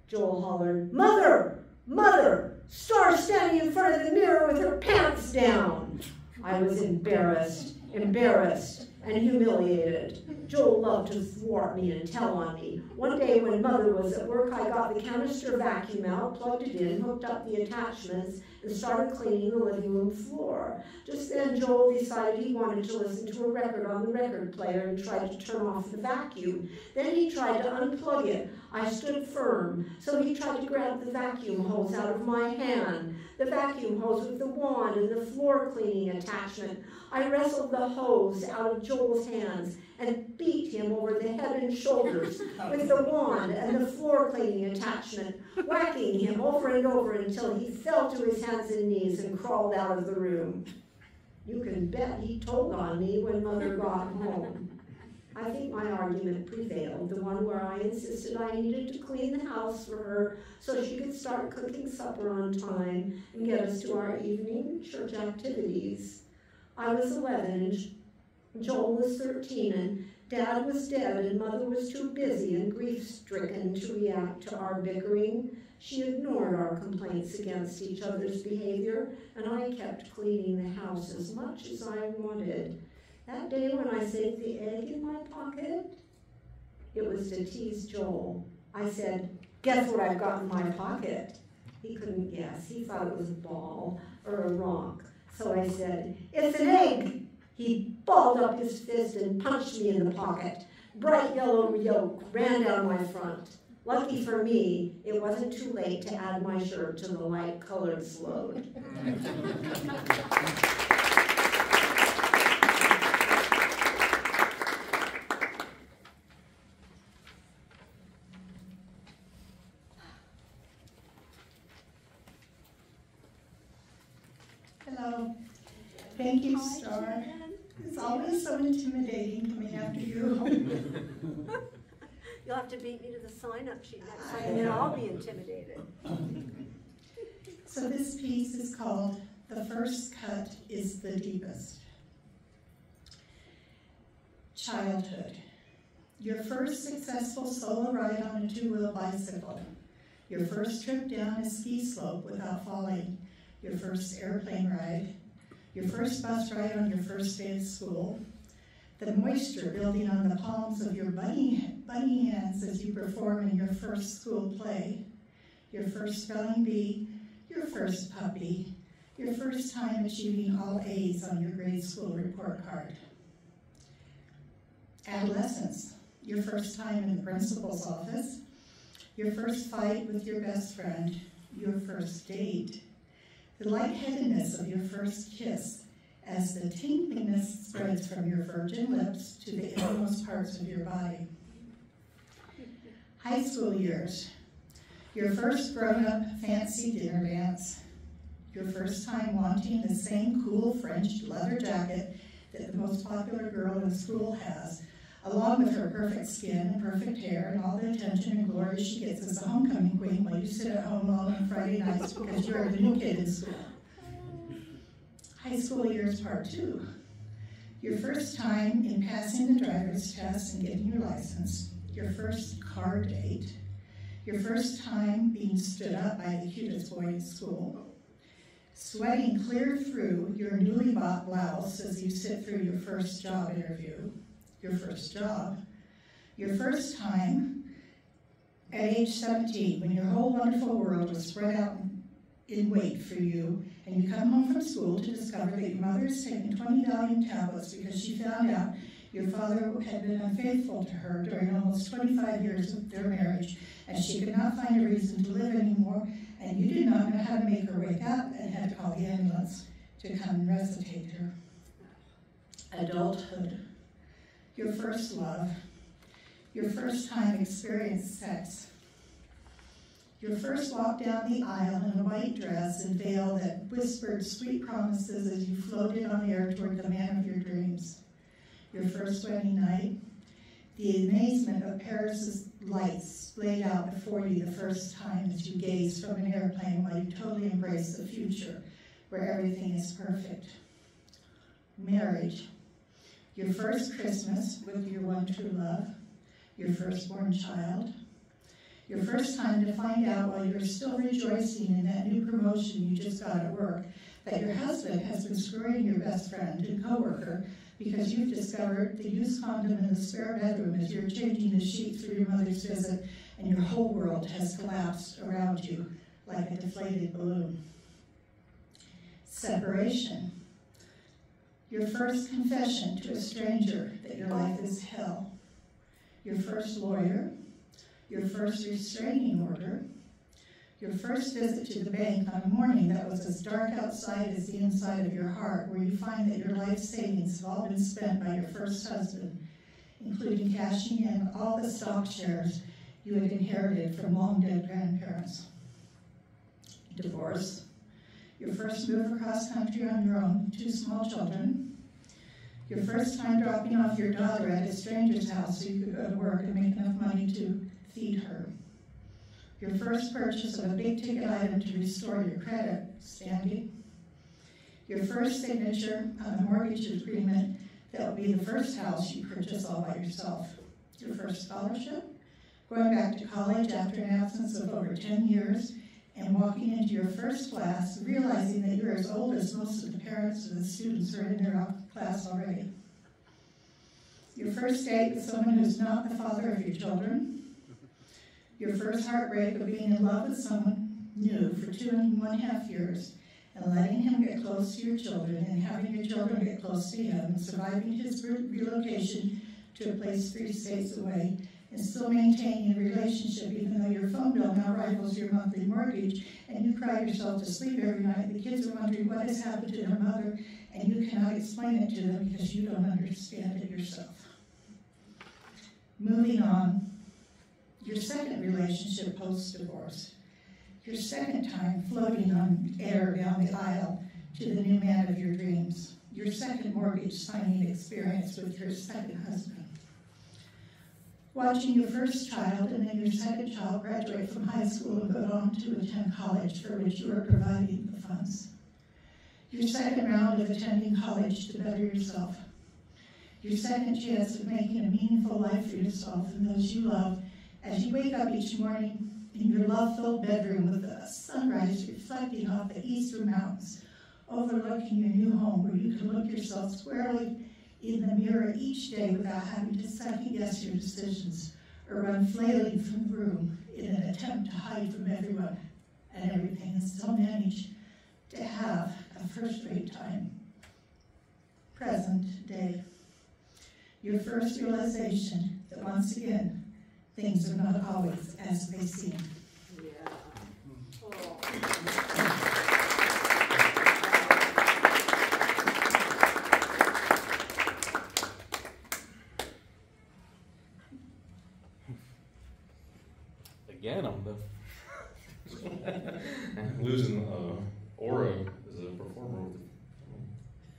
Joel hollered, "Mother! Mother! Star standing in front of the mirror with her pants down!" I was embarrassed, and humiliated. Joel loved to thwart me and tell on me. One day when Mother was at work, I got the canister vacuum out, plugged it in, hooked up the attachments, and started cleaning the living room floor. Just then, Joel decided he wanted to listen to a record on the record player and tried to turn off the vacuum. Then he tried to unplug it. I stood firm, so he tried to grab the vacuum hose out of my hand. The vacuum hose with the wand and the floor cleaning attachment. I wrestled the hose out of Joel's hands and beat him over the head and shoulders with the wand and the floor cleaning attachment, whacking him over and over until he fell to his hands and knees and crawled out of the room. You can bet he told on me when Mother got home. I think my argument prevailed, the one where I insisted I needed to clean the house for her so she could start cooking supper on time and get us to our evening church activities. I was 11 and Joel was 13 and Dad was dead and Mother was too busy and grief-stricken to react to our bickering. She ignored our complaints against each other's behavior, and I kept cleaning the house as much as I wanted. That day when I saved the egg in my pocket, it was to tease Joel. I said, "Guess what I've got in my pocket?" He couldn't guess. He thought it was a ball or a rock. So I said, "It's an egg." He balled up his fist and punched me in the pocket. Bright yellow yolk ran down my front. Lucky for me, it wasn't too late to add my shirt to the light-colored float. Hello. Thank you, Star. It's always so intimidating coming after you. You'll have to beat me to the sign-up sheet next time, and then I'll be intimidated. So this piece is called "The First Cut is the Deepest." Childhood. Your first successful solo ride on a two-wheel bicycle. Your first trip down a ski slope without falling. Your first airplane ride. Your first bus ride on your first day of school. The moisture building on the palms of your bunny hands as you perform in your first school play. Your first spelling bee. Your first puppy. Your first time achieving all A's on your grade school report card. Adolescence. Your first time in the principal's office. Your first fight with your best friend. Your first date. The lightheadedness of your first kiss as the tingliness spreads from your virgin lips to the innermost parts of your body. High school years. Your first grown-up fancy dinner dance. Your first time wanting the same cool French leather jacket that the most popular girl in school has, along with her perfect skin and perfect hair and all the attention and glory she gets as a homecoming queen while you sit at home alone on Friday nights because you're the new kid in school. High school years part 2. Your first time in passing the driver's test and getting your license. Your first car date. Your first time being stood up by the cutest boy in school. Sweating clear through your newly bought blouse as you sit through your first job interview. Your first job. Your first time at age 17 when your whole wonderful world was spread out in wait for you, and you come home from school to discover that your mother has taken 20 Valium tablets because she found out your father had been unfaithful to her during almost 25 years of their marriage, and she could not find a reason to live anymore, and you did not know how to make her wake up and had to call the ambulance to come and resuscitate her. Adulthood. Your first love. Your first time experienced sex. Your first walk down the aisle in a white dress and veil that whispered sweet promises as you floated on air toward the man of your dreams. Your first wedding night. The amazement of Paris's lights laid out before you the first time as you gazed from an airplane while you totally embraced the future where everything is perfect. Marriage. Your first Christmas with your one true love. Your firstborn child. Your first time to find out while you're still rejoicing in that new promotion you just got at work that your husband has been screwing your best friend and coworker because you've discovered the used condom in the spare bedroom as you're changing the sheets for your mother's visit and your whole world has collapsed around you like a deflated balloon. Separation. Your first confession to a stranger that your life is hell. Your first lawyer. Your first restraining order, your first visit to the bank on a morning that was as dark outside as the inside of your heart, where you find that your life savings have all been spent by your first husband, including cashing in all the stock shares you had inherited from long-dead grandparents. Divorce, your first move across country on your own, 2 small children, your first time dropping off your daughter at a stranger's house so you could go to work and make enough money to feed her, your first purchase of a big-ticket item to restore your credit standing, your first signature on a mortgage agreement that will be the first house you purchase all by yourself, your first scholarship, going back to college after an absence of over 10 years, and walking into your first class, realizing that you're as old as most of the parents of the students who are in their class already. Your first date with someone who's not the father of your children. Your first heartbreak of being in love with someone new for 2.5 years, and letting him get close to your children, and having your children get close to him, and surviving his relocation to a place 3 states away, and still maintaining a relationship even though your phone bill now rivals your monthly mortgage, and you cry yourself to sleep every night. The kids are wondering what has happened to their mother, and you cannot explain it to them because you don't understand it yourself. Moving on, your second relationship post-divorce, your second time floating on air down the aisle to the new man of your dreams, your second mortgage signing experience with your second husband, watching your first child and then your second child graduate from high school and go on to attend college for which you are providing the funds, your second round of attending college to better yourself, your second chance of making a meaningful life for yourself and those you love as you wake up each morning in your love-filled bedroom with the sunrise reflecting off the eastern mountains, overlooking your new home where you can look yourself squarely in the mirror each day without having to second-guess your decisions or run flailing from the room in an attempt to hide from everyone and everything, and still manage to have a first-rate time. Present day. Your first realization that once again, things are not always as they seem. Yeah. Oh. Again, I'm losing aura as a performer.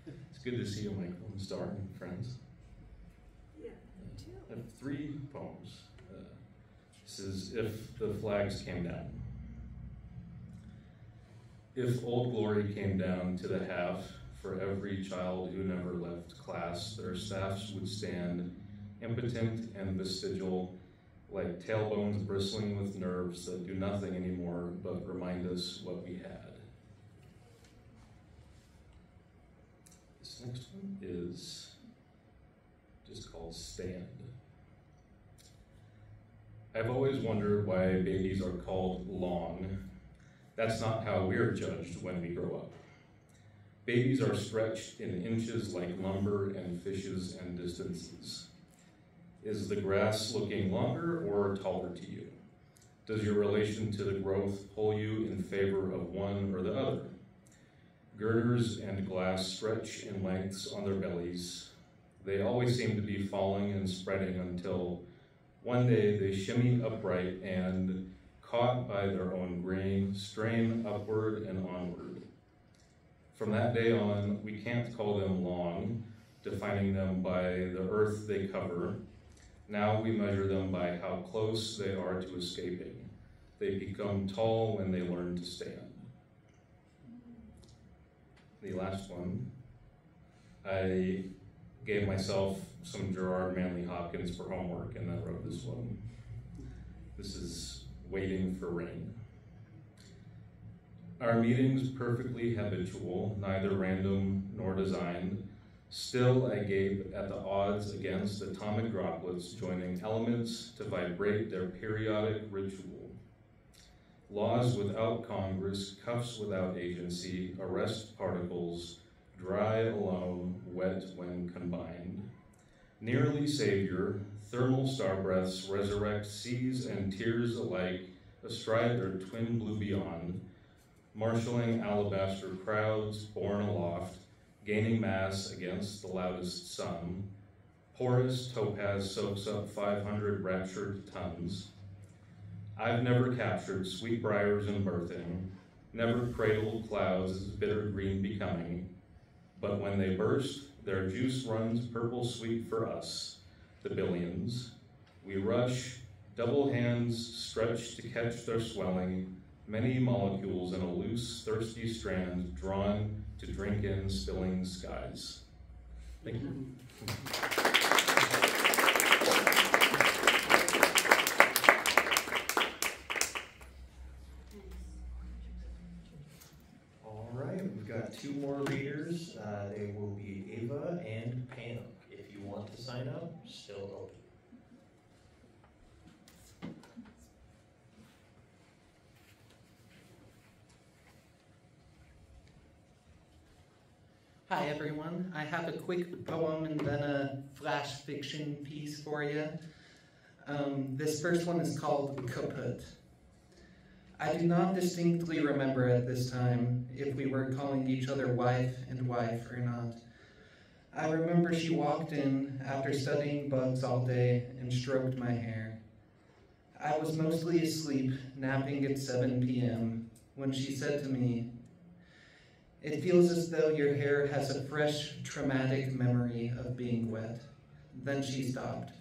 It's good to see you, Michael and Star and friends. Yeah, me too. I have 3 poems. This is If the Flags Came Down. If Old Glory came down to the half, for every child who never left class, their staffs would stand impotent and vestigial, like tailbones bristling with nerves that do nothing anymore but remind us what we had. This next one is just called Stand. I've always wondered why babies are called long. That's not how we're judged when we grow up. Babies are stretched in inches like lumber and fishes and distances. Is the grass looking longer or taller to you? Does your relation to the growth pull you in favor of one or the other? Girders and glass stretch in lengths on their bellies. They always seem to be falling and spreading until one day they shimmy upright and, caught by their own grain, strain upward and onward. From that day on, we can't call them long, defining them by the earth they cover. Now we measure them by how close they are to escaping. They become tall when they learn to stand. The last one, I gave myself some Gerard Manley Hopkins for homework, and I wrote this one. This is Waiting for Rain. Our meetings perfectly habitual, neither random nor designed. Still I gape at the odds against atomic droplets joining elements to vibrate their periodic ritual. Laws without Congress, cuffs without agency, arrest particles, dry alone, wet when combined. Nearly savior, thermal star breaths resurrect seas and tears alike astride their twin blue beyond, marshalling alabaster crowds borne aloft, gaining mass against the loudest sun, Porous topaz soaks up 500 raptured tons. I've never captured sweet briars in birthing, never cradled clouds as bitter green becoming, but when they burst, their juice runs purple sweet for us, the billions. We rush, double hands stretched to catch their swelling, many molecules in a loose, thirsty strand drawn to drink in spilling skies. Thank you. All right, we've got two more readers. They will be Ava and Pam. If you want to sign up, still open. Hi everyone, I have a quick poem and then a flash fiction piece for you. This first one is called Kaput. I do not distinctly remember at this time if we were calling each other wife and wife or not. I remember she walked in after studying bugs all day and stroked my hair. I was mostly asleep, napping at 7 p.m. when she said to me, "It feels as though your hair has a fresh, traumatic memory of being wet." Then she stopped.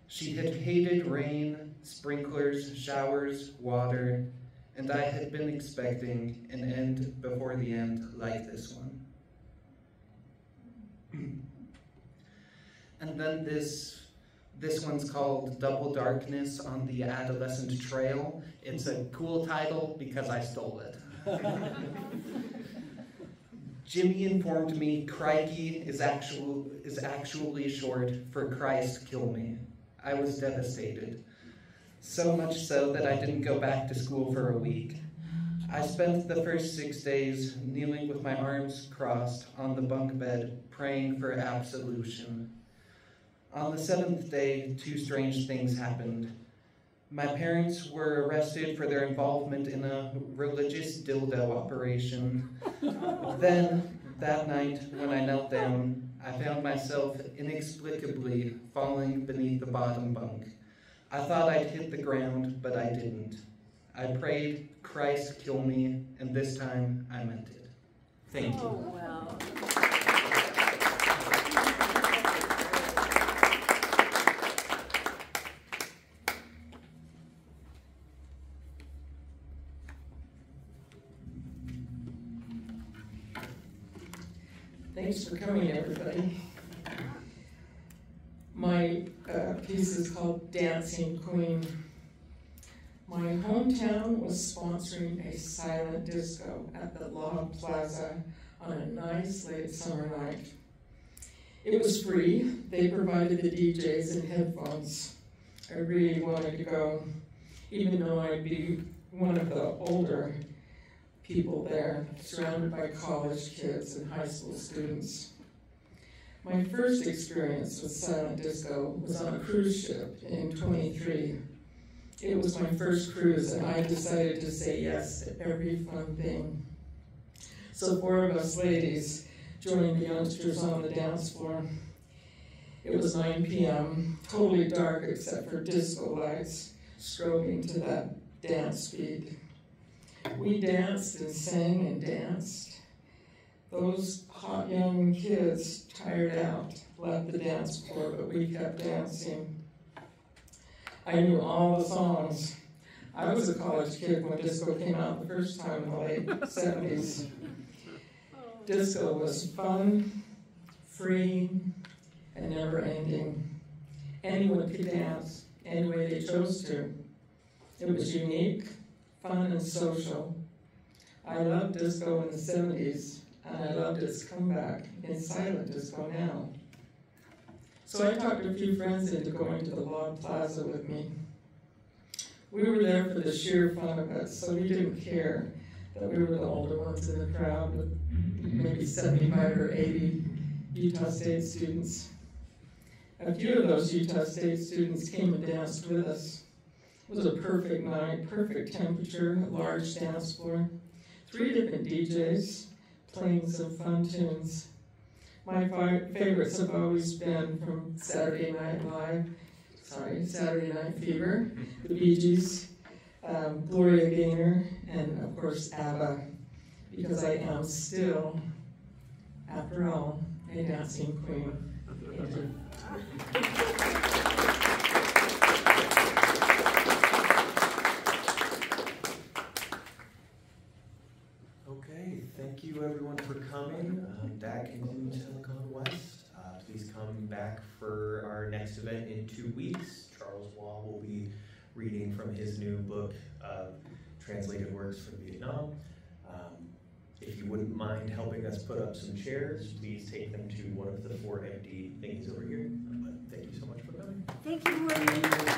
She had hated rain, sprinklers, showers, water, and I had been expecting an end before the end like this one. And then this one's called Double Darkness on the Adolescent Trail. It's a cool title because I stole it. Jimmy informed me crikey is actually short for Christ kill me. I was devastated. So much so that I didn't go back to school for a week. I spent the first 6 days kneeling with my arms crossed on the bunk bed, praying for absolution. On the 7th day, 2 strange things happened. My parents were arrested for their involvement in a religious dildo operation. Then, that night, when I knelt down, I found myself inexplicably falling beneath the bottom bunk. I thought I'd hit the ground, but I didn't. I prayed, Christ kill me, and this time I meant it. Thank you. Oh, wow. Thanks for coming, everybody. My piece is called Dancing Queen. My hometown was sponsoring a silent disco at the Log Plaza on a nice late summer night. It was free. They provided the DJs and headphones. I really wanted to go, even though I'd be one of the older people there, surrounded by college kids and high school students. My first experience with silent disco was on a cruise ship in 23. It was my first cruise, and I decided to say yes to every fun thing. So 4 of us ladies joined the youngsters on the dance floor. It was 9 p.m., totally dark except for disco lights strobing to that dance beat. We danced and sang and danced. Those hot young kids, tired out, left the dance floor, but we kept dancing. I knew all the songs. I was a college kid when disco came out the first time in the late 70s. Disco was fun, free, and never ending. Anyone could dance any way they chose to. It was unique, fun, and social. I loved disco in the 70s, and I loved its comeback in silent disco now. So I talked a few friends into going to the Log Plaza with me. We were there for the sheer fun of it, so we didn't care that we were the older ones in the crowd with maybe 75 or 80 Utah State students. A few of those Utah State students came and danced with us. It was a perfect night, perfect temperature, a large dance floor, 3 different DJs playing some fun tunes. My favorites have always been from Saturday Night Fever, the Bee Gees, Gloria Gaynor, and of course ABBA, because I am still, after all, a dancing queen. Thank you. Okay, thank you everyone for coming. That concludes Helicon West. Please come back for our next event in 2 weeks. Charles Waugh will be reading from his new book, Translated Works from Vietnam. If you wouldn't mind helping us put up some chairs, please take them to one of the 4 empty things over here. But thank you so much for coming. Thank you, William.